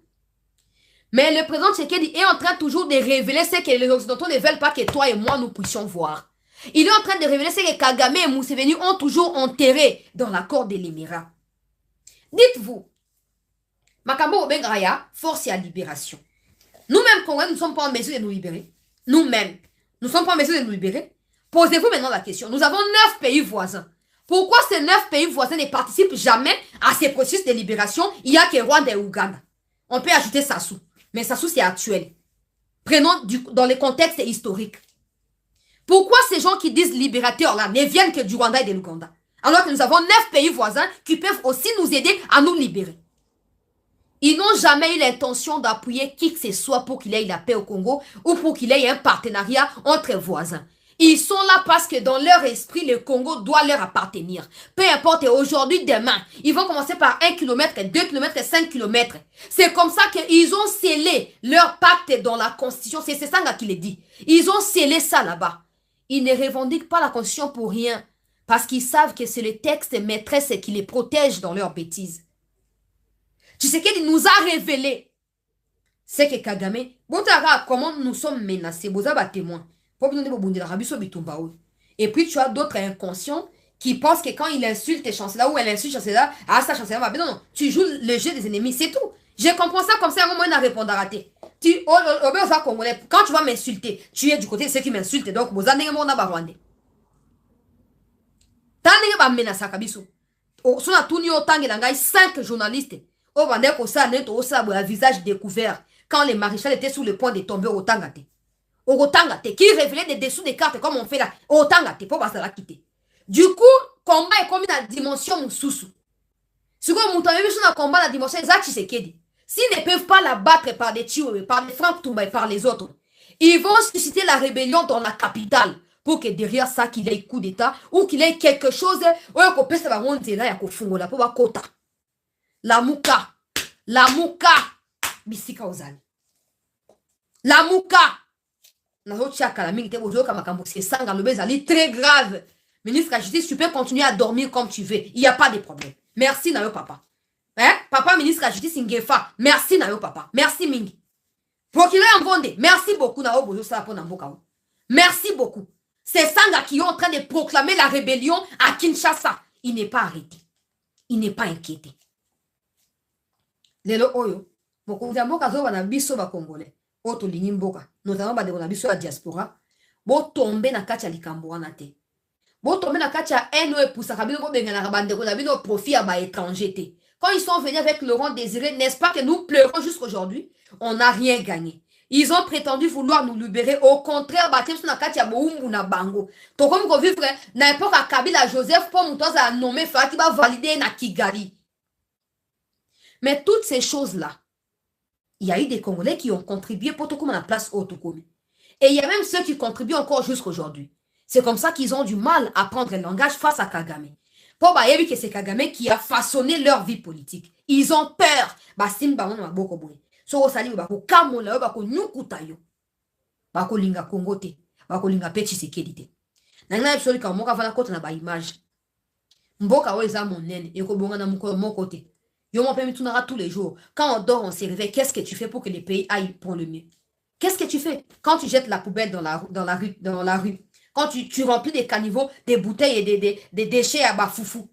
Mais le président Tshisekedi est en train toujours de révéler ce que les Occidentaux ne veulent pas que toi et moi nous puissions voir. Il est en train de révéler ce que Kagame et Museveni ont toujours enterré dans l'accord de l'Émirat. Dites-vous, Makambo Obengraya, force et à libération. Nous-mêmes, Congolais, nous ne sommes pas en mesure de nous libérer. Nous-mêmes, nous ne sommes pas en mesure de nous libérer. Posez-vous maintenant la question. Nous avons 9 pays voisins. Pourquoi ces 9 pays voisins ne participent jamais à ces processus de libération? Il n'y a que Rwanda et Ouganda. On peut ajouter Sassou. Mais Sassou, c'est actuel. Prenons dans les contextes historiques. Pourquoi ces gens qui disent libérateurs là ne viennent que du Rwanda et de l'Ouganda? Alors que nous avons 9 pays voisins qui peuvent aussi nous aider à nous libérer. Ils n'ont jamais eu l'intention d'appuyer qui que ce soit pour qu'il y ait la paix au Congo ou pour qu'il y ait un partenariat entre voisins. Ils sont là parce que dans leur esprit, le Congo doit leur appartenir. Peu importe, aujourd'hui, demain, ils vont commencer par 1 km, 2 km, 5 km. C'est comme ça qu'ils ont scellé leur pacte dans la Constitution. C'est ça qui le dit. Ils ont scellé ça là-bas. Ils ne revendiquent pas la Constitution pour rien. Parce qu'ils savent que c'est le texte maîtresse qui les protège dans leurs bêtises. Tshisekedi nous a révélé c'est que Kagame, comment nous sommes menacés, vous avez témoin. Et puis tu as d'autres inconscients qui pensent que quand il insulte tes chanceliers ou elle insulte chancelier, ah ça chancelier va bien. Non, tu joues le jeu des ennemis, c'est tout. Je comprends ça comme ça, un moment il a répondu à rater. Quand tu vas m'insulter, tu es du côté de ceux qui m'insultent, donc vous avez un Rwandais. Tandis que menacer Kabiso. On a tout 5 journalistes. Au Rwanda, au visage découvert. Quand les maréchals étaient sur le point de tomber au Tangate. Au Tangate, qui révélait des dessous des cartes comme on fait là. Au Tangate, pour passer la quitter. Du coup, combat est comme une dimension moussoussou. Si vous avez vu un combat la dimension exacte, Tshisekedi. S'ils ne peuvent pas la battre par des Tio, par des Franck Toumba et par les autres, ils vont susciter la rébellion dans la capitale. Pour que derrière ça, qu'il ait coup d'état ou qu'il ait quelque chose, ou qu'il ait la mouka, bisika ozali. La mouka, c'est très grave. Ministre de la Justice, tu peux continuer à dormir comme tu veux. Il n'y a pas de problème. Merci, Nayo Papa. Hein? Papa, ministre de la Justice, Ngefa. Merci, Nayo Papa. Merci, Mingi. Procureur Mbonde, merci beaucoup, Nayo Bozo Salapo. Merci beaucoup. C'est Sanga qui est en train de proclamer la rébellion à Kinshasa. Il n'est pas arrêté. Il n'est pas inquiété. Lelo oyo, mokonzi ya mboka zo bana biso ba Congolais. Oto lingi mboka, notamment ba de na biso la diaspora. Bo tomber na kati ya likambo wana te. Bo tomber na kati ya eno e poussaka bino bo bengana ka bande ko na bino profit à ba étranger te. Quand ils sont venus avec Laurent Désiré, n'est-ce pas que nous pleurons jusqu'aujourd'hui? On n'a rien gagné. Ils ont prétendu vouloir nous libérer. Au contraire, bango. To comme qu'on vivre n'importe à Kabila Joseph pour nous a nommé qui va valider na Kigali. Mais toutes ces choses-là, il y a eu des Congolais qui ont contribué pour tout comme la place Otokomi. Et il y a même ceux qui contribuent encore jusqu'à aujourd'hui. C'est comme ça qu'ils ont du mal à prendre le langage face à Kagame. Pour Bayebi que c'est Kagame qui a façonné leur vie politique. Ils ont peur. Basim bango na boko boy. So osali bako kamola bako nyukuta yo. Bako linga Congo te. Bako linga pechi sekedi. Nanga absolu ka moka vala kote na ba image. Mboka weza monene eko bonga na moko moko te. Yo mon père tunara tous les jours. Quand on dort, on se réveille, qu'est-ce que tu fais pour que les pays aillent pour le mieux? Qu'est-ce que tu fais quand tu jettes la poubelle dans la rue? Quand tu remplis des caniveaux, des bouteilles et des déchets à Bafoufou?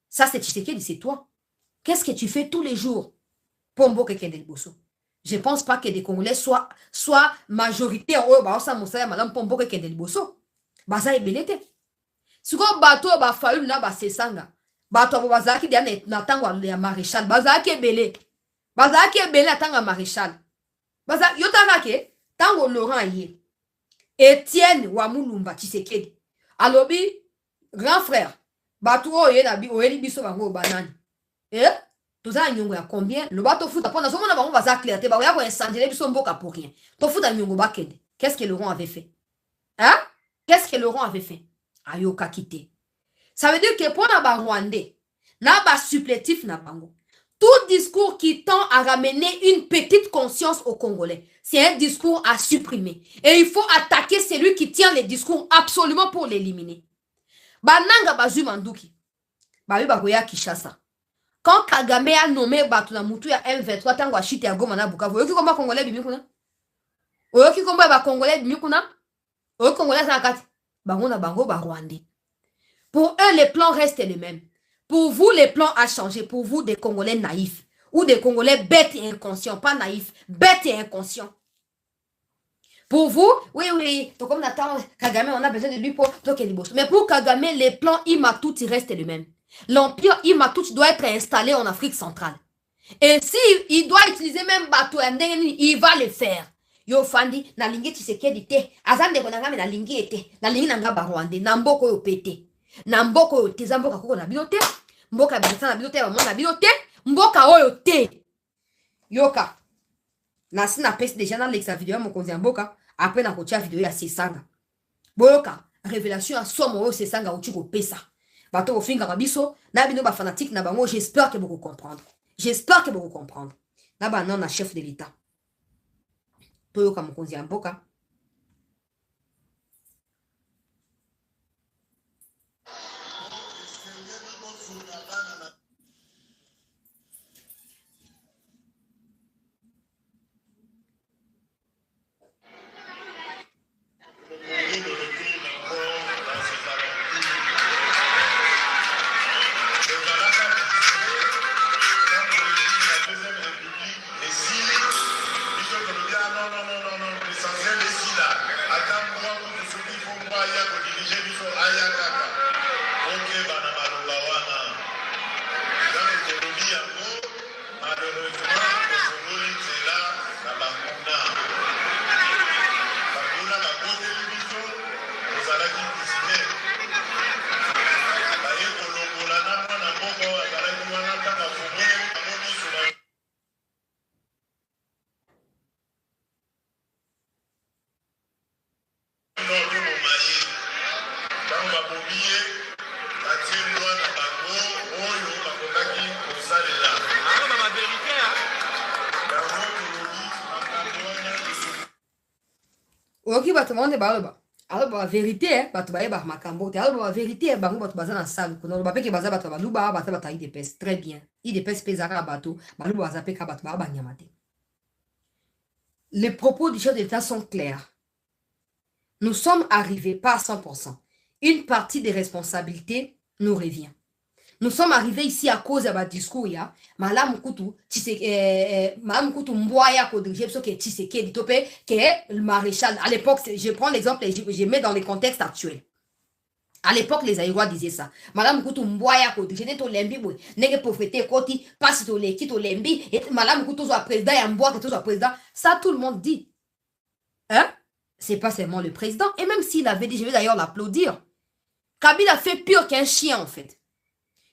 Ça, c'est Tshisekedi, c'est toi. Qu'est-ce que tu fais tous les jours pour Mboka Kendel Bosso? Je ne pense pas que des Congolais soient majoritaires. Oh, bah, ça, mon frère, madame, pour Mboka Kendel Bosso. Bah, ça est belete. Si vous bateau, bah, fallu, là, bah, c'est sanga. Bato bazaki dia na tango ya maréchal bazaki ebele na tango ya maréchal bazaki yotanga ke tango Laurent ye Etienne wa Mulumba Tshisekedi alobi grand frère bato oye na bi oyeli biso bango banani toza nyongo ya combien le bato futa pona somo na bango bazaki clair te ba ya ko incendier biso mboka pour rien to futa nyongo bakende. Qu'est-ce que Laurent avait fait? Qu'est-ce que Laurent avait fait? Ayoka quitté. Ça veut dire que pour les Rwandais, les supplétifs, tout discours qui tend à ramener une petite conscience aux Congolais, c'est un discours à supprimer. Et il faut attaquer celui qui tient les discours absolument pour l'éliminer. Bananga Bazu Manduki, Babi Bagoya Kishasa. Quand Kagame a nommé Batuna Moutou ya M23, tango a chité à Goma na Bukavu, oyoki komba Congolais bimikuna? Oyoki komba ba Congolais bimikuna? Oyoki Congolais zakati? Bango na bango ba Rwandais. Pour eux, les plans restent les mêmes. Pour vous, les plans ont changé. Pour vous, des Congolais naïfs. Ou des Congolais bêtes et inconscients. Pas naïfs, bêtes et inconscients. Pour vous, oui. Donc, comme Nathan Kagame, on a besoin de lui pour toquer les bosses. Mais pour Kagame, les plans Imatouti restent les mêmes. L'empire Imatouti doit être installé en Afrique centrale. Et s'il doit utiliser même bateau, il va le faire. Yo fandi, na lingi Tshisekedi te. Azande konangame na lingi ete. Na lingi nanga barwande. Na mboko yo pete. Na mboka oyo te eza mboka koko na bino te mboka ya bakisa na bino te bamona na bino te mboka oyo te yoka nasi na pesi deja nalekisa video ya mokonzi ya mboka apres na kotia video ya sesanga boyoka révélation ya somo oyo sesanga outi kopesa bato kofingaka biso na bino bafanatike na bango. J'espère que bokocomprendre na banon na chef de l'état toyoka mokonzi ya mboka. Oki bato monde baloba alors ba vérité bato baye ba makambo te alors ba vérité bango bato baza na salle kono ba peke baza bato baluba bato bata IDPS très bien IDPS pezaka bato baluba baza peka bato ba nyamate. Les propos du chef d'État sont clairs. Nous sommes arrivés pas à 100%. Une partie des responsabilités nous revient. Nous sommes arrivés ici à cause de votre discours, ya. Madame Koutou, Madame Koutou Mboya, que Tshisekedi, que le maréchal. À l'époque, je prends l'exemple et je mets dans les contextes actuels. À l'époque, les Aïrois disaient ça. Madame Koutou Mboya, je n'ai pas lembi, n'est pauvreté, koti, passe to le kito lembi, et Madame Koutou soit président, et Mboya, que tu sois président. Ça, tout le monde dit. Hein? C'est pas seulement le président. Et même s'il avait dit, je vais d'ailleurs l'applaudir. Kabila a fait pire qu'un chien, en fait.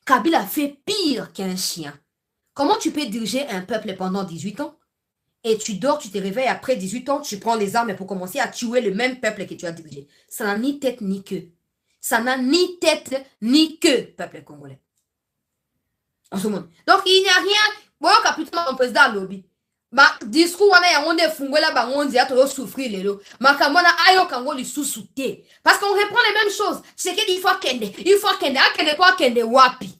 Kabila a fait pire qu'un chien. Comment tu peux diriger un peuple pendant 18 ans? Et tu dors, tu te réveilles après 18 ans, tu prends les armes pour commencer à tuer le même peuple que tu as dirigé. Ça n'a ni tête ni queue. Ça n'a ni tête ni queue, peuple congolais. En ce monde. Donc, il n'y a rien. Bon, capitaine, mon président lobby. Ma discours wana ya onde fungwela bangonzi ya to souffrir lelo. Makamona ayo kango li susute. Parce qu'on reprend les mêmes choses. C'est qu'il faut kende, akende quoi kende wapi.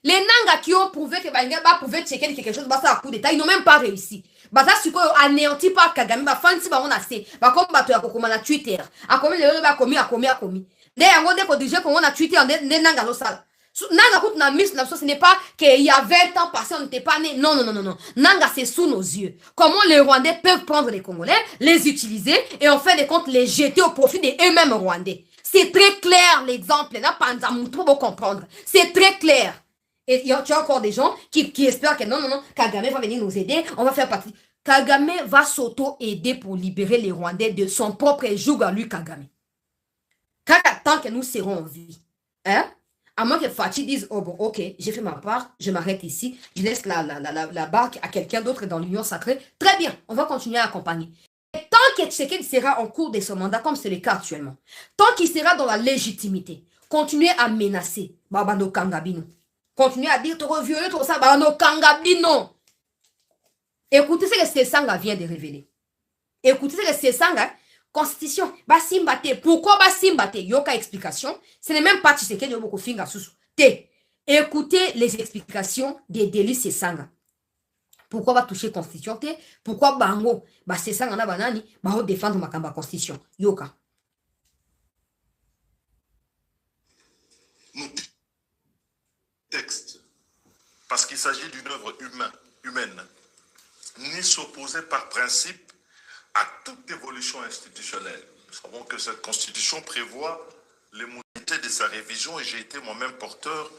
Les Nanga qui ont prouvé que Banga va prouver Tchéken quelque chose, bah ça a coup d'état, ils n'ont même pas réussi. Bah ça c'est quoi anéanti par Kagame, bah fancy bah on a assez. Bah comme bah tu as comment na Twitter. A combien le bah commis. Dès un moment qu'on déjà qu'on a Twitter ne Nanga lo sale. Nanga coûte na miss ce n'est pas qu'il y a 20 ans passé on n'était pas né. Non. Nanga c'est sous nos yeux. Comment les Rwandais peuvent prendre les Congolais, les utiliser et en fin de compte les jeter au profit de eux-mêmes Rwandais. C'est très clair l'exemple là, pour comprendre. C'est très clair. Et tu as encore des gens qui espèrent que non, Kagame va venir nous aider, on va faire partie. Kagame va s'auto-aider pour libérer les Rwandais de son propre joug à lui, Kagame. Tant que nous serons en vie, hein? À moins que Fatih dise, oh bon, ok, j'ai fait ma part, je m'arrête ici, je laisse la barque à quelqu'un d'autre dans l'union sacrée. Très bien, on va continuer à accompagner. Et tant que Tshisekedi sera en cours de son mandat, comme c'est le cas actuellement, tant qu'il sera dans la légitimité, continuer à menacer Babano Kangabino. Continuez à dire, tu violé, tout ça, bah, no kangabino. Écoutez ce que Sesanga vient de révéler. Écoutez ce que Sesanga, constitution, bah simbate. Pourquoi bah simbate? Yoka explication. Ce n'est même pas Tshisekedi Yoboko Finga Susu. Écoutez les explications des délits Sesanga. Pourquoi va toucher constitution? Pourquoi bango? Bah Sesanga na banani, bah défendre ma kamba constitution. Yoka. Texte, parce qu'il s'agit d'une œuvre humaine, ni s'opposer par principe à toute évolution institutionnelle. Nous savons que cette constitution prévoit les modalités de sa révision et j'ai été moi-même porteur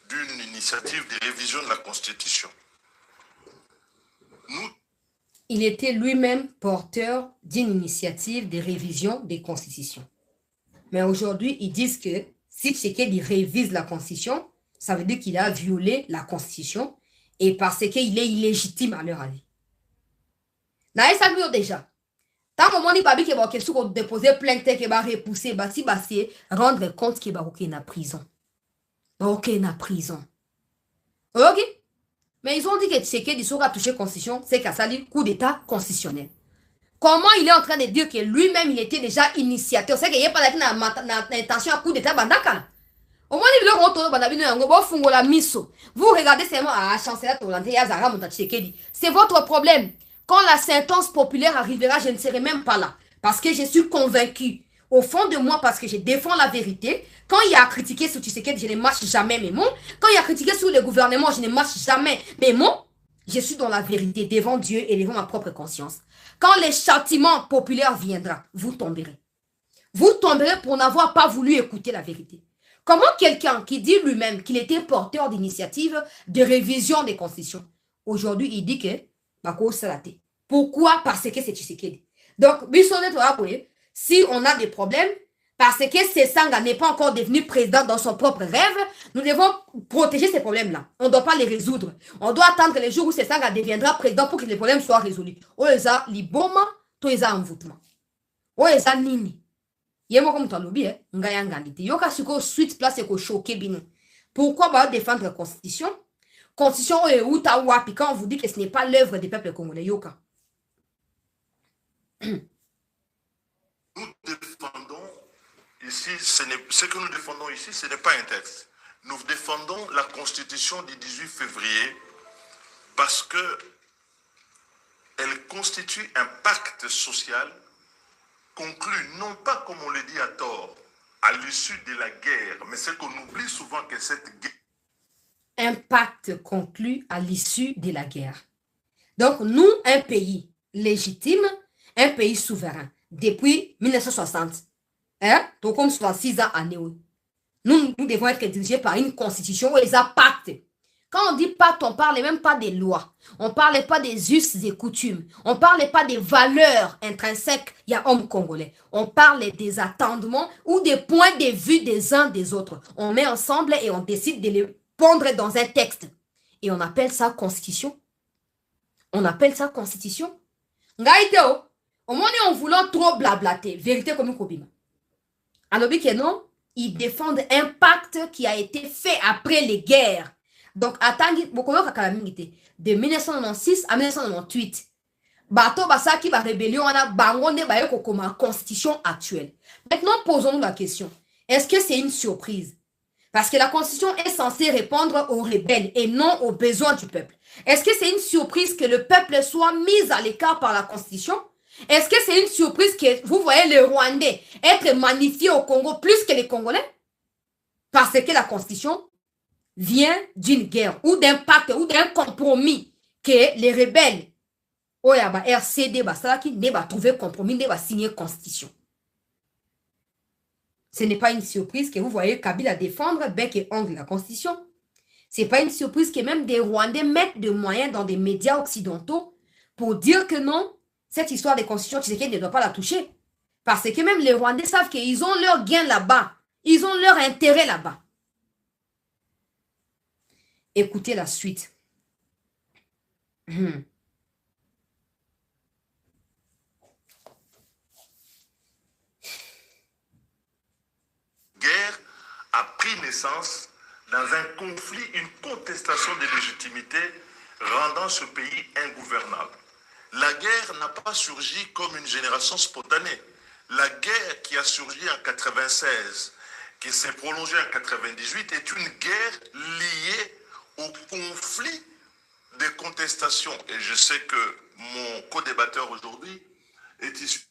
d'une initiative de révision de la constitution. Il était lui-même porteur d'une initiative de révision des constitutions. Mais aujourd'hui, ils disent que si Tshisekedi révise la constitution, ça veut dire qu'il a violé la constitution et parce qu'il est illégitime à leur avis. Naïs ça vu déjà. Tant que mon babi qui va déposer plainte qui va repousser, si rendre compte qu'il va na prison. Ok, na prison. Ok? Mais ils ont dit que Tshisekedi sera touché constitution, c'est qu'à ça dit coup d'état constitutionnel. Comment il est en train de dire que lui-même il était déjà initiateur? C'est qu'il n'y a pas d'intention à coup d'état bandaka. Au moins, vous regardez seulement à chancelier c'est votre problème. Quand la sentence populaire arrivera, je ne serai même pas là. Parce que je suis convaincu, au fond de moi, parce que je défends la vérité. Quand il y a à critiquer sur Tshisekedi, je ne marche jamais mes mots. Quand il y a à critiquer sur le gouvernement, je ne marche jamais mes mots. Je suis dans la vérité devant Dieu et devant ma propre conscience. Quand le châtiment populaire viendra, vous tomberez. Vous tomberez pour n'avoir pas voulu écouter la vérité. Comment quelqu'un qui dit lui-même qu'il était porteur d'initiative de révision des constitutions, aujourd'hui il dit que pourquoi? Parce que c'est Tshisekedi. Donc, si on a des problèmes, parce que Sesanga n'est pas encore devenu président dans son propre rêve, nous devons protéger ces problèmes-là. On ne doit pas les résoudre. On doit attendre les jours où Sesanga deviendra président pour que les problèmes soient résolus. Oeza liboma, toeza envoûtement. Oeza nini. Yemo comme talobi, ngaya ngandite. Yoka suko suite place ko choqué bino. Pourquoi va défendre la constitution? Constitution et outa wapi quand on vous dit que ce n'est pas l'œuvre des peuples congolais. Yoka. Nous défendons ici, ce que nous défendons ici, ce n'est pas un texte. Nous défendons la constitution du 18 février parce que elle constitue un pacte social conclu, non pas comme on le dit à tort, à l'issue de la guerre, mais c'est qu'on oublie souvent que cette guerre... Un pacte conclu à l'issue de la guerre. Donc, nous, un pays légitime, un pays souverain, depuis 1960, donc comme 66 ans à Néo, nous devons être dirigés par une constitution où il y a pacte Quand on dit pacte, on ne parle même pas des lois. On ne parle pas des us et coutumes. On ne parle pas des valeurs intrinsèques. Il y a hommes congolais. On parle des attendements ou des points de vue des uns des autres. On met ensemble et on décide de les pondre dans un texte. Et on appelle ça constitution. On appelle ça constitution. Ngaïteo, au moins en voulant trop blablater, vérité comme Kobima. Alors, que non, ils défendent un pacte qui a été fait après les guerres. Donc, de 1996 à 1998, bato basaki ba rébellion ana bangonde ba yoko comme constitution actuelle. Maintenant, posons-nous la question. Est-ce que c'est une surprise? Parce que la constitution est censée répondre aux rebelles et non aux besoins du peuple. Est-ce que c'est une surprise que le peuple soit mis à l'écart par la constitution? Est-ce que c'est une surprise que vous voyez les Rwandais être magnifiés au Congo plus que les Congolais? Parce que la constitution vient d'une guerre ou d'un pacte ou d'un compromis que les rebelles Oyaba RCD qui ne va trouver compromis, ne va signer constitution. Ce n'est pas une surprise que vous voyez Kabila défendre bec et ongle la constitution. Ce n'est pas une surprise que même des Rwandais mettent des moyens dans des médias occidentaux pour dire que non, cette histoire de constitution Tshisekedi ne doit pas la toucher. Parce que même les Rwandais savent qu'ils ont leur gain là-bas. Ils ont leur intérêt là-bas. Écoutez la suite. Guerre a pris naissance dans un conflit, une contestation de légitimité rendant ce pays ingouvernable. La guerre n'a pas surgi comme une génération spontanée. La guerre qui a surgi en 96, qui s'est prolongée en 98, est une guerre liée au conflit des contestations. Et je sais que mon co-débatteur aujourd'hui est issu.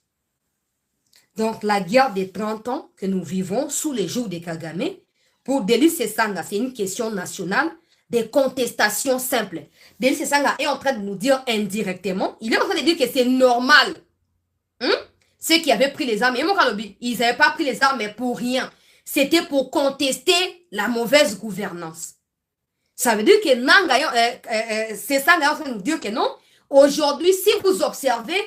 Donc, la guerre des 30 ans que nous vivons sous les jours de Kagame, pour Denis Sesanga, c'est une question nationale, des contestations simples. Denis Sesanga est en train de nous dire indirectement, il est en train de dire que c'est normal. Ceux qui avaient pris les armes, ils n'avaient pas pris les armes mais pour rien. C'était pour contester la mauvaise gouvernance. Ça veut dire que Sesanga est en train de nous dire que non. Aujourd'hui, si vous observez,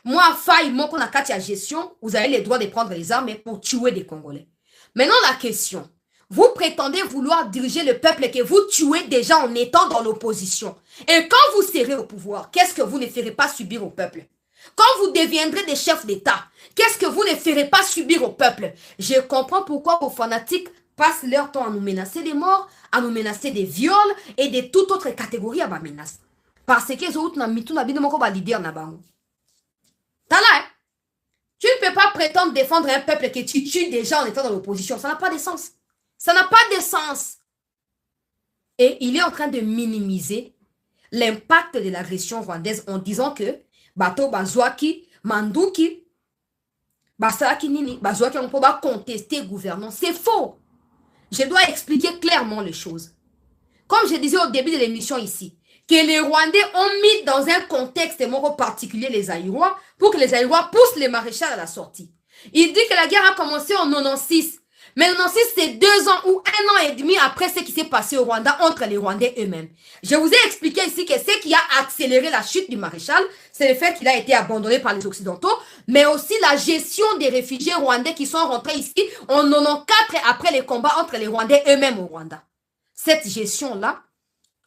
moi, faille, moi, qu'on a quatre gestion, vous avez le droit de prendre les armes pour tuer des Congolais. Maintenant, la question. Vous prétendez vouloir diriger le peuple que vous tuez déjà en étant dans l'opposition. Et quand vous serez au pouvoir, qu'est-ce que vous ne ferez pas subir au peuple? Quand vous deviendrez des chefs d'État, qu'est-ce que vous ne ferez pas subir au peuple? Je comprends pourquoi vos fanatiques passent leur temps à nous menacer des morts, à nous menacer des viols et de toute autre catégorie à ma menace. Parce que les autres n'ont pas de leader. Tu ne peux pas prétendre défendre un peuple que tu tues déjà en étant dans l'opposition. Ça n'a pas de sens. Ça n'a pas de sens. Et il est en train de minimiser l'impact de l'agression rwandaise en disant que Bato Bazouaki, Manduki, Basaki Nini, Bazouaki, on peut pas contester gouvernance. C'est faux. Je dois expliquer clairement les choses. Comme je disais au début de l'émission ici, que les Rwandais ont mis dans un contexte particulier les Aïrois pour que les Aïrois poussent les maréchals à la sortie. Il dit que la guerre a commencé en 96. Mais le 96, c'est 2 ans ou 1 an et demi après ce qui s'est passé au Rwanda entre les Rwandais eux-mêmes. Je vous ai expliqué ici que ce qui a accéléré la chute du maréchal, c'est le fait qu'il a été abandonné par les Occidentaux, mais aussi la gestion des réfugiés rwandais qui sont rentrés ici en 94 après les combats entre les Rwandais eux-mêmes au Rwanda. Cette gestion-là,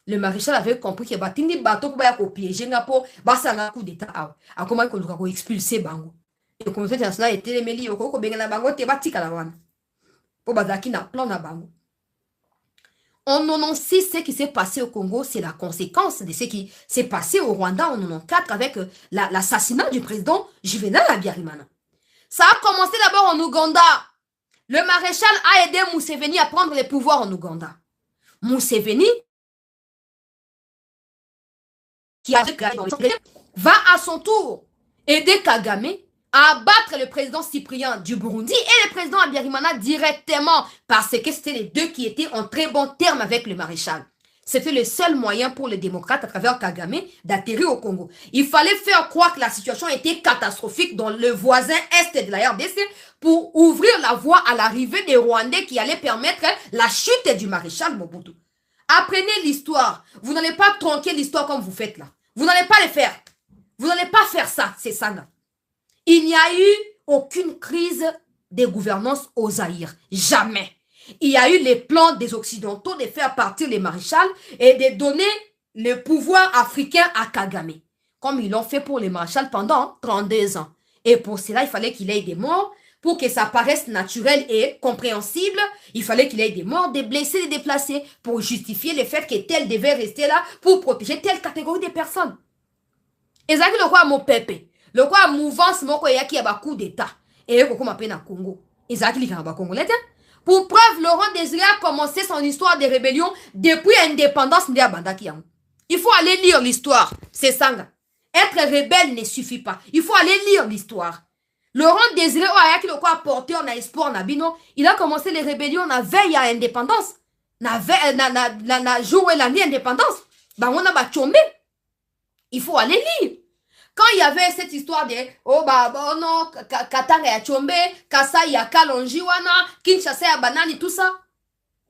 le maréchal avait compris que batindi bateau pour ba piéger pour basanga coup d'état a comment qu'on expulser bango. Et le communauté internationale était les meli au ko benga bango te batika la wana. Pour bazaki na plan na bango. En 96, ce qui s'est passé au Congo, c'est la conséquence de ce qui s'est passé au Rwanda en 94 avec l'assassinat du président Juvenal Habyarimana. Ça a commencé d'abord en Ouganda. Le maréchal a aidé Museveni à prendre le pouvoir en Ouganda. Museveni qui va à son tour aider Kagame à abattre le président Cyprien du Burundi et le président Habyarimana directement parce que c'était les deux qui étaient en très bon terme avec le maréchal. C'était le seul moyen pour les démocrates à travers Kagame d'atterrir au Congo. Il fallait faire croire que la situation était catastrophique dans le voisin est de la RDC pour ouvrir la voie à l'arrivée des Rwandais qui allaient permettre la chute du maréchal Mobutu. Apprenez l'histoire. Vous n'allez pas tronquer l'histoire comme vous faites là. Vous n'allez pas le faire. Vous n'allez pas faire ça, c'est ça là. Il n'y a eu aucune crise de gouvernance au Zaïre. Jamais. Il y a eu les plans des Occidentaux de faire partir les maréchals et de donner le pouvoir africain à Kagame. Comme ils l'ont fait pour les maréchals pendant 32 ans. Et pour cela, il fallait qu'il y ait des morts. Pour que ça paraisse naturel et compréhensible, il fallait qu'il y ait des morts, des blessés, des déplacés, pour justifier le fait que tel devait rester là pour protéger telle catégorie de personnes. Et ça, le quoi mon pépé, le quoi mouvance, mon quoi qui a un coup d'état. Et le quoi m'appelle na Congo. Et ça, qui est congolais. Pour preuve, Laurent Désiré a commencé son histoire de rébellion depuis l'indépendance de Bandaki. Il faut aller lire l'histoire. C'est ça. Être rebelle ne suffit pas. Il faut aller lire l'histoire. Laurent Désiré qui le quoi porté on a espoir na bino, il a commencé les rébellions na veille à indépendance. Na jour où l'année indépendance. Bah on a bachomé. Il faut aller lire. Quand il y avait cette histoire de oh bah non Katanga ya chombe, Kasa ya Kalonji wana, Kinshasa ya banani tout ça.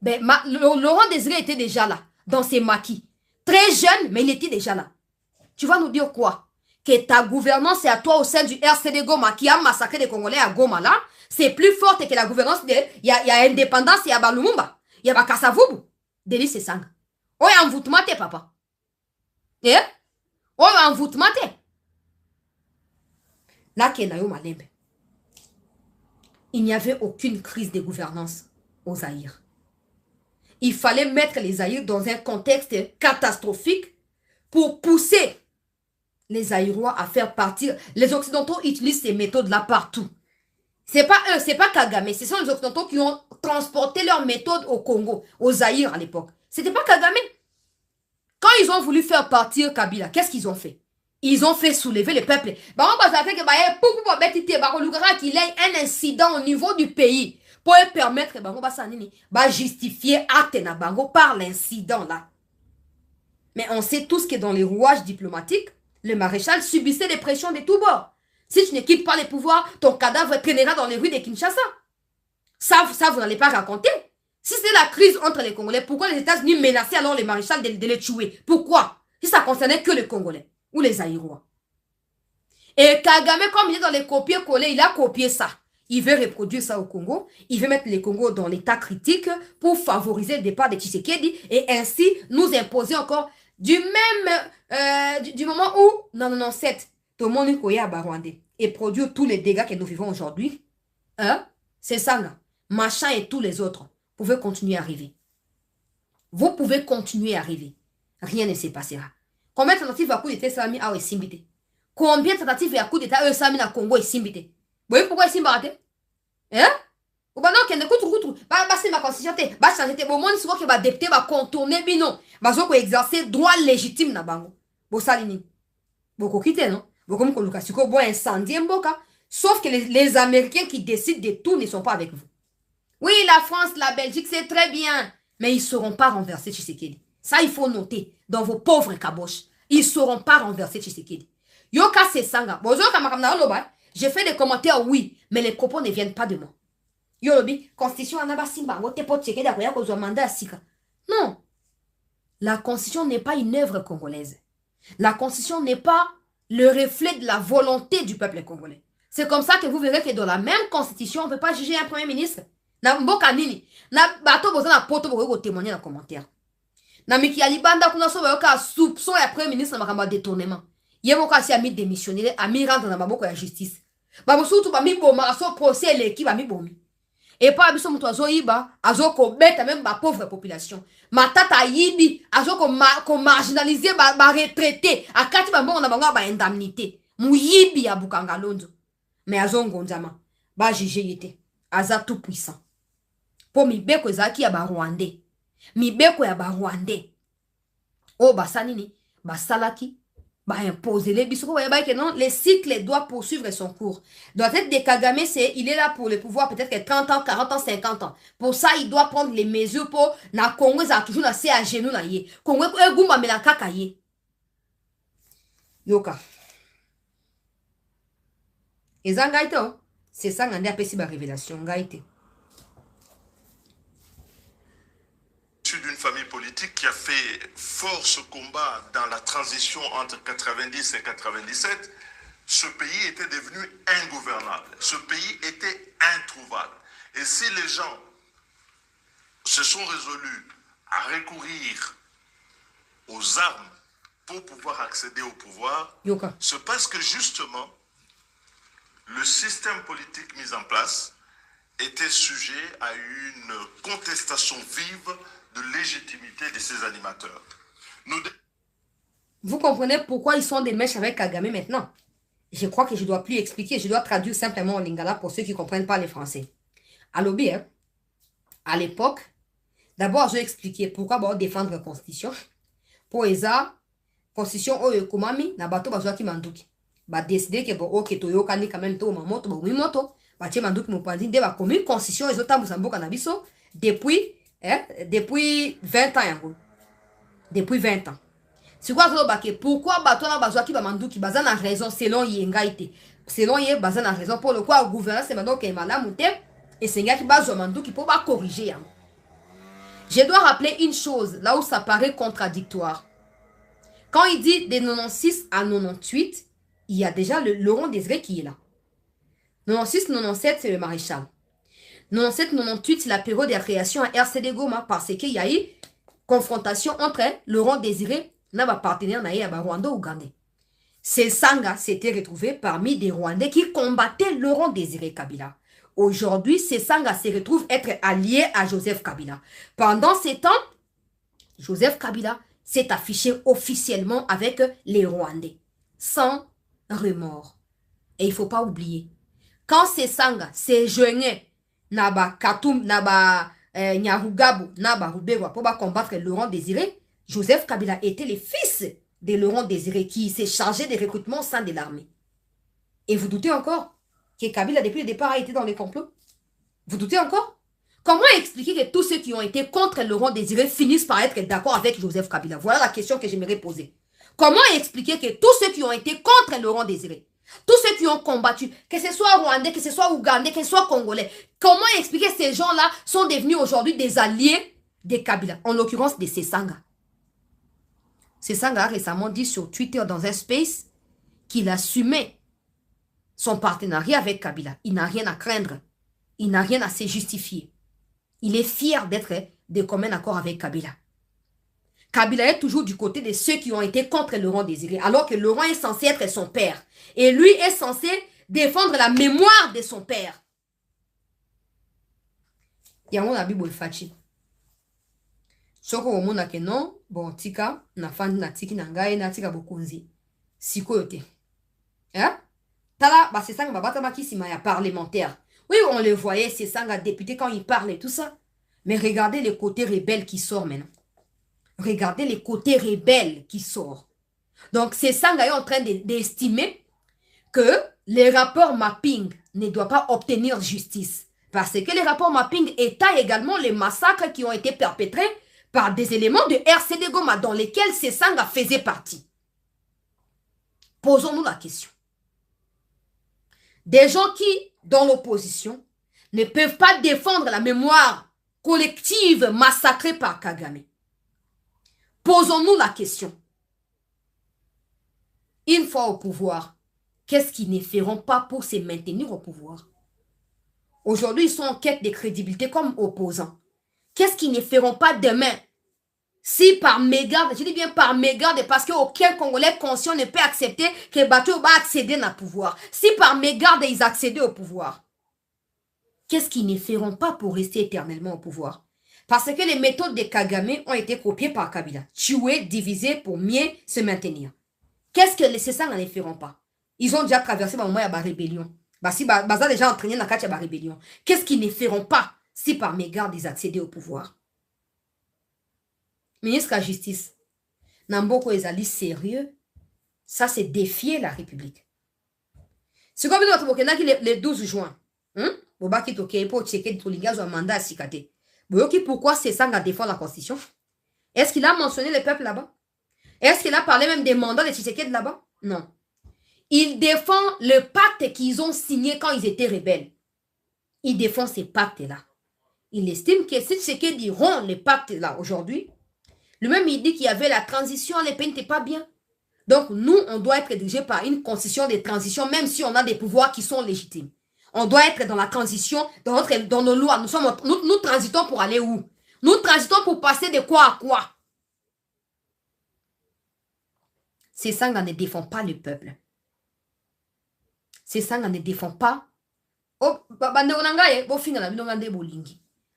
Ben Laurent Désiré était déjà là dans ses maquis. Très jeune mais il était déjà là. Tu vas nous dire quoi? Que ta gouvernance est à toi au sein du RCD Goma qui a massacré les Congolais à Goma là, c'est plus forte que la gouvernance de... Il y a indépendance, il y a Balumumba, il y a Kasavubu. Délice c'est sang. Oh, il y a envoûtement, papa. Eh? Oh, il y a envoûtement. Là, il n'y avait aucune crise de gouvernance aux Zaïre. Il fallait mettre les Zaïre dans un contexte catastrophique pour pousser les Zaïrois à faire partir. Les Occidentaux utilisent ces méthodes-là partout. C'est pas eux, c'est pas Kagame. Ce sont les Occidentaux qui ont transporté leurs méthodes au Congo, aux Zaïre à l'époque. C'était pas Kagame. Quand ils ont voulu faire partir Kabila, qu'est-ce qu'ils ont fait? Ils ont fait soulever le peuple. Bah, on va faire qu'il y ait un incident au niveau du pays pour permettre de justifier acte na bango par l'incident là. Mais on sait tous que dans les rouages diplomatiques, le maréchal subissait des pressions de tous bords. Si tu ne quittes pas les pouvoirs, ton cadavre traînera dans les rues de Kinshasa. Ça vous n'allez pas raconter. Si c'est la crise entre les Congolais, pourquoi les États-Unis menaçaient alors les maréchals de les tuer? Pourquoi? Si ça concernait que les Congolais ou les Zaïrois. Et Kagame, comme il est dans les copier-coller, il a copié ça. Il veut reproduire ça au Congo. Il veut mettre les Congos dans l'état critique pour favoriser le départ de Tshisekedi et ainsi nous imposer encore du moment où, non, 7, tout le monde est à Rwandais et produire tous les dégâts que nous vivons aujourd'hui, hein? C'est ça, là. Machin et tous les autres pouvaient continuer à arriver. Vous pouvez continuer à arriver. Rien ne se passera. Combien de tentatives à coup d'état Sami a Simbité? Combien de tentatives à coup d'état Sami na Congo et Simbité? Vous voyez pourquoi Simbité? Hein? Ou bah non, qu'elle ne coûte, bah c'est ma constitution, bah ça c'était au moins ce que va député va contourner bino, bah zo ko exercer droit légitime na bango. Bo salini. Bo ko quitter non? Bo comme ko lukasiko bo incendier mboka, sauf que les Américains qui décident de tout ne sont pas avec vous. Oui, la France, la Belgique, c'est très bien, mais ils ne sauront pas renverser Tshisekedi. Ça il faut noter dans vos pauvres caboches. Ils ne sauront pas renverser Tshisekedi. Yoka c'est sanga. Bozo kamakamna loba. J'ai fait des commentaires oui, mais les propos ne viennent pas de moi. Yolobi, constitution anaba simba, wote po tcheke da koya kozwa mandat sika. Non. La constitution n'est pas une œuvre congolaise. La constitution n'est pas le reflet de la volonté du peuple congolais. C'est comme ça que vous verrez que dans la même constitution, on ne peut pas juger un premier ministre. Na mboka nini. Na bato boza na poto boko témoigner dans commentaire. Na miki alibanda kuna so yoka soupçon ya premier ministre na makamba détournement. Yemoka si ami démissionner, ami rendre na maboko ya justice. Ba musutu ba mi boma so procès l'équipe ba mi bomi. Et pas abiso mutu azo yiba, azo ko beta même ba pauvre population. Matata yibi, azo ko marginaliser ba retraité, akati ba mbongo na bango ba indemnité. Mu yibi ya bukanga londo. Mais azo ngonzama, ba juger yete, aza tout puissant. Po mibeko ezaki ya ba Rwandais. Mibeko ya ba Rwandais. Oh ba sanini, ba salaki. Bah imposer les bisous, non, le cycle doit poursuivre son cours. Dans la tête de Kagame, il est là pour le pouvoir peut-être que 30 ans, 40 ans, 50 ans. Pour ça, il doit prendre les mesures pour na Congo, ça a toujours assez à genoux na ye. Congo, gumba me la kakaye. Yoka. Et ça, c'est ça, on a appelé la révélation, gaïté. Issu d'une famille politique. politique qui a fait fort ce combat dans la transition entre 90 et 97, ce pays était devenu ingouvernable. Ce pays était introuvable. Et si les gens se sont résolus à recourir aux armes pour pouvoir accéder au pouvoir, c'est parce que justement, le système politique mis en place était sujet à une contestation vive de légitimité de ses animateurs. Vous comprenez pourquoi ils sont des mèches avec Kagame maintenant? Je crois que je ne dois plus expliquer, je dois traduire simplement en lingala pour ceux qui ne comprennent pas les français. À l'obé, hein, à l'époque, d'abord, je vais expliquer pourquoi on défendre la Constitution. Pour eza, Constitution, Komami, na bato bazwa ki manduki. Ba décider que bon, ok, toyoka ni quand même to mamoto, ba moto, ba tie manduki mopandi, de ba komi Constitution, ils ont tambusa mboka na biso, depuis 20 ans, yango. Depuis 20 ans. C'est quoi pourquoi bato na bazwa ki ba manduki, baza na raison, selon yenga ite. Selon ye, baza na raison, pour le quoi, le gouvernement, c'est maintenant que malamu te, et c'est nga ki bazwa manduki pour ba corriger, yango. Je dois rappeler une chose, là où ça paraît contradictoire. Quand il dit de 96 à 98, il y a déjà le Laurent Désiré qui est là. 96, 97, c'est le maréchal. 97, 98, c'est la période de création à RCD Goma, parce qu'il y a eu confrontation entre Laurent Désiré et nos partenaires Rwanda Ougandais. Ces Sanga s'étaient retrouvés parmi des Rwandais qui combattaient Laurent Désiré Kabila. Aujourd'hui, ces Sanga se retrouvent être alliés à Joseph Kabila. Pendant ces temps, Joseph Kabila s'est affiché officiellement avec les Rwandais, sans remords. Et il ne faut pas oublier, quand ces Sanga se joignaient Naba Katoum, Naba Nyarugabu, Naba Rubewa pour combattre Laurent Désiré, Joseph Kabila était le fils de Laurent Désiré qui s'est chargé des recrutements au sein de l'armée. Et vous doutez encore que Kabila, depuis le départ, a été dans les complots? Vous doutez encore? Comment expliquer que tous ceux qui ont été contre Laurent Désiré finissent par être d'accord avec Joseph Kabila? Voilà la question que j'aimerais poser. Comment expliquer que tous ceux qui ont été contre Laurent Désiré, tous ceux qui ont combattu, que ce soit Rwandais, que ce soit Ougandais, que ce soit Congolais, comment expliquer que ces gens-là sont devenus aujourd'hui des alliés de Kabila, en l'occurrence de Sesanga? Sesanga a récemment dit sur Twitter dans un space qu'il assumait son partenariat avec Kabila. Il n'a rien à craindre. Il n'a rien à se justifier. Il est fier d'être de commun accord avec Kabila. Kabila est toujours du côté de ceux qui ont été contre Laurent Désiré, alors que Laurent est censé être son père. Et lui est censé défendre la mémoire de son père. Yango na Bible fachi. Soko omona ke non, bon tika, na fandi na tiki na ngai na tika bokonzi. Siko yote. Hein? Tala, bah c'est ça, babata makisima ya parlementaire. Oui, on le voyait, c'est ça, un député quand il parle et tout ça. Mais regardez les côtés rebelles qui sortent maintenant. Regardez les côtés rebelles qui sortent. Donc, c'est ça, est en train d'estimer que les rapports mapping ne doivent pas obtenir justice. Parce que les rapports mapping étayent également les massacres qui ont été perpétrés par des éléments de RCD Goma dans lesquels ces Sanga faisaient partie. Posons-nous la question. Des gens qui, dans l'opposition, ne peuvent pas défendre la mémoire collective massacrée par Kagame. Posons-nous la question. Une fois au pouvoir, qu'est-ce qu'ils ne feront pas pour se maintenir au pouvoir? Aujourd'hui, ils sont en quête de crédibilité comme opposants. Qu'est-ce qu'ils ne feront pas demain? Si par mégarde, je dis bien par mégarde, parce qu'aucun Congolais conscient ne peut accepter que Bato va accéder au pouvoir. Si par mégarde, ils accèdent au pouvoir, qu'est-ce qu'ils ne feront pas pour rester éternellement au pouvoir? Parce que les méthodes de Kagame ont été copiées par Kabila. Tuer, diviser pour mieux se maintenir. Qu'est-ce que les Sesanga ne feront pas? Ils ont déjà traversé le moment de la rébellion. Si Baza déjà entraîné dans la rébellion. Qu'est-ce qu'ils ne feront pas si par mégarde ils accèdent au pouvoir? Ministre de la Justice, Namboko Ezali sérieux, ça c'est défier la République. C'est comme le 12 juin. Bobaki toke pour checker tout le un mandat à Sikate. Pourquoi c'est ça qui défend la Constitution? Est-ce qu'il a mentionné le peuple là-bas? Est-ce qu'il a parlé même des mandats de Tshisekedi là-bas? Non. Il défend le pacte qu'ils ont signé quand ils étaient rebelles. Il défend ces pactes-là. Il estime que si Tshisekedi rompt les pactes là aujourd'hui, Lui-même, il dit qu'il y avait la transition, les pays n'étaient pas bien. Donc, nous, on doit être dirigé par une constitution de transition, même si on a des pouvoirs qui sont légitimes. On doit être dans la transition, dans nos lois. Nous transitons pour aller où? Nous transitons pour passer de quoi à quoi? Ces sangs ne défendent pas le peuple. Ces sangs ne défendent pas. Oh,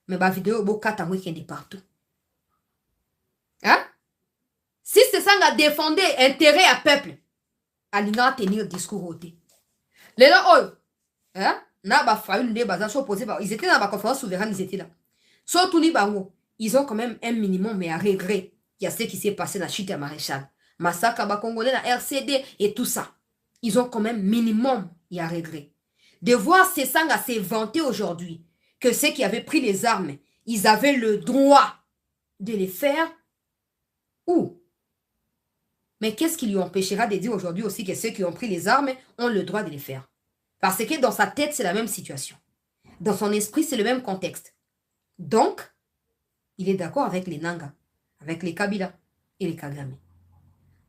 mais ma vidéo, de partout. Hein? Si ces sangs défendaient intérêt à peuple, Alinga tenir discours au thé. Les là, oh, hein? Ils étaient dans la conférence souveraine, ils étaient là. Surtout ils ont quand même un minimum, mais à regret. Il y a ce qui s'est passé dans la chute à Maréchal. Massacre à Congolais, la RCD et tout ça. Ils ont quand même minimum, il y a regret. De voir ces sangs à se vanter aujourd'hui, que ceux qui avaient pris les armes, ils avaient le droit de les faire. Où? Mais qu'est-ce qui lui empêchera de dire aujourd'hui aussi que ceux qui ont pris les armes ont le droit de les faire? Parce que dans sa tête, c'est la même situation. Dans son esprit, c'est le même contexte. Donc, il est d'accord avec les Nanga, avec les Kabila et les Kagame.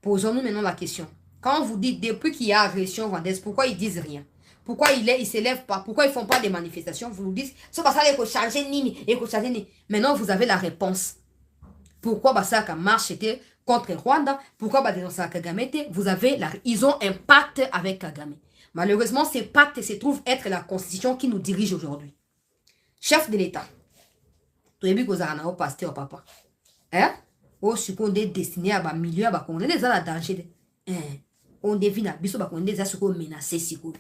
Posons-nous maintenant la question. Quand vous dites, depuis qu'il y a agression rwandaise, pourquoi ils disent rien? Pourquoi ils ne s'élèvent pas? Pourquoi ils ne font pas des manifestations? Vous nous dites, c'est parce qu'il faut changer Nini, il faut changer Nini. Maintenant, vous avez la réponse. Pourquoi Basaka marche était contre Rwanda? Pourquoi Basaka Kagame était? Ils ont un pacte avec Kagame. Malheureusement, ce pacte se trouve être la constitution qui nous dirige aujourd'hui. Chef de l'État. Tu as vu que vous avez un pasteur, papa. Hein? Au succombe destiné à un milieu, à un danger. On devine, biso ba konde za suko menacé siko.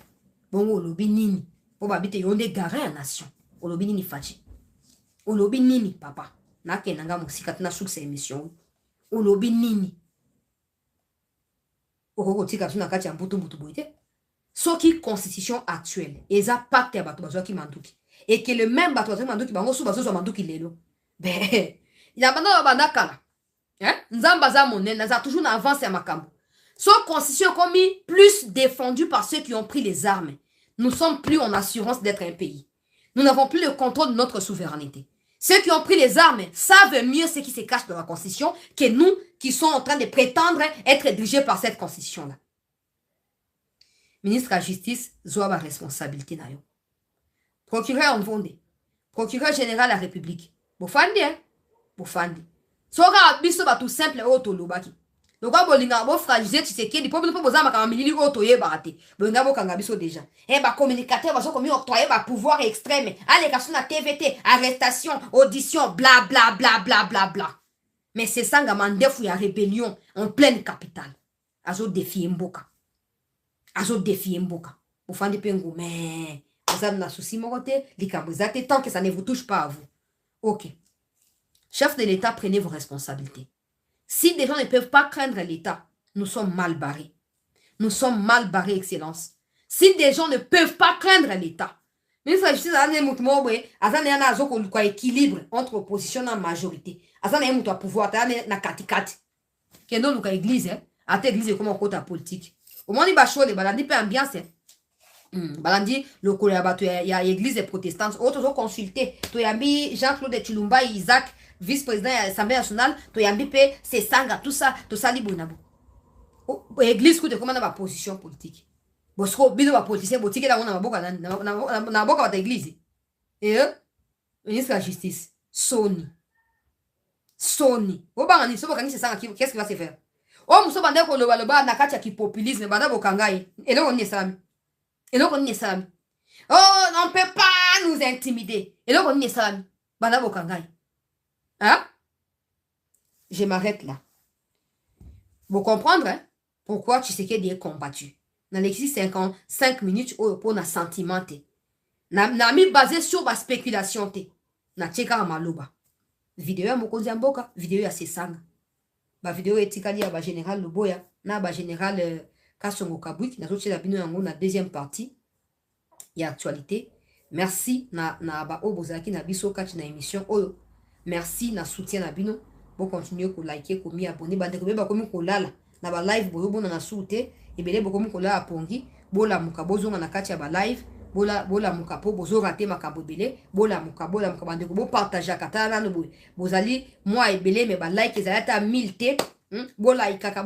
Bon, on lobi nini. On va habiter on des garé en nation. On lobi nini fachi. On lobi nini, papa. Na kenanga musika tuna succès émission. On lobi nini. Oko tika tuna kati ya mbutu boite. Soki constitution actuelle, eza pacte ya bato bazwa ki manduki. Et que le même bato bazwa manduki bango sou bazwa manduki lelo. Ben, ya banda kala. Hein? Nzamba za monene, naza toujours na avance ya makambo. Son constitution comme plus défendue par ceux qui ont pris les armes. Nous sommes plus en assurance d'être un pays. Nous n'avons plus le contrôle de notre souveraineté. Ceux qui ont pris les armes savent mieux ce qui se cache dans la constitution que nous qui sommes en train de prétendre être dirigés par cette constitution-là. Ministre de la Justice, Zoaba responsabilité na yo. Procureur Nvonde, procureur général de la République. Bofandi, hein? Bofandi. Soka biso ba tout simple auto lobaki. Donc, bolinga bo fragiliser Tshisekedi pour nous poser ma kamilili auto ye barate. Bolinga bo kanga biso déjà. Eh ba communicateur ba so comme octroyer ba pouvoir extrême. Allez ka na TVT, arrestation, audition, bla bla bla bla bla bla. Mais c'est ça nga mandefu ya rébellion en pleine capitale. Azo défier Mboka. Azo défier Mboka. Bofandi pengo mais vous avez na souci moroté, likabozate tant que ça ne vous touche pas à vous. OK. Chef de l'État, prenez vos responsabilités. Si des gens ne peuvent pas craindre l'État, nous sommes mal barrés. Nous sommes mal barrés, Excellence. Si des gens ne peuvent pas craindre l'État, mais ça, je suis un équilibre entre opposition et majorité. Azan est un pouvoir, na katikati. Kendo luka église, à l'église comme côté politique. Au moins, il va chaud, balandi peu ambiance. Balandi, le collaborateur, il y a l'église protestante. Autres ont consulté. Tu as mis Jean-Claude Chilumba, Isaac, vice-président de l'Assemblée nationale, tu as mis c'est Sanga, tout ça libonabo. L'église, tu comment ma position politique. Bosco, bido ma politicien, boutique là, on a boka na boka l'église. Et ministre de la Justice, Sony. Obangani, so bokani c'est ça, qu'est-ce qui va se faire? Oh, muso bande ko loba na kati ya ki populisme, banda bokangai. Et là, on est salami. Oh, on ne peut pas nous intimider. Et là, on est salami. Banda bokangai. Hein? Je m'arrête là. Vous comprenez, hein? Pourquoi Tshisekedi est combattu? Dans l'exercice 55 minutes pour na sentimenté. Na mi basé sur ma spéculation te. Na tcheka maloba. Vidéo ya mokonzi mboka, vidéo ya Sesanga. Ba vidéo etikali ya ba général Luboya, na ba général Kasongo Kabwik, na zoche la bino yango na deuxième partie. Ya actualité. Merci na ba obozaki na biso kati na émission oyo. Merci na soutien na bino. Bon continuer ko liker, ko mi abonner, bande ko ba komi ko lala. Na ba live boyo bona na soute, ebele bo komi ko la pongi, bola muka bozonga na kati ya ba live, bola mukapo bozo raté makambo belé bola muka bandeko bo partager katana no boy bozali moi ebele mais ba like ezali ta 1000 te bola ikaka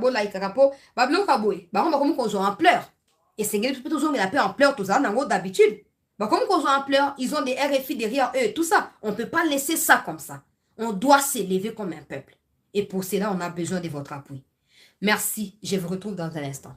po ba bloka boy ba on comme qu'on en pleurs et c'est ngeli toujours mais la paix en pleurs tout ça nango d'habitude ba comme qu'on en pleurs ils ont des RFI derrière eux tout ça on peut pas laisser ça comme ça on doit s'élever comme un peuple et pour cela on a besoin de votre appui merci je vous retrouve dans un instant.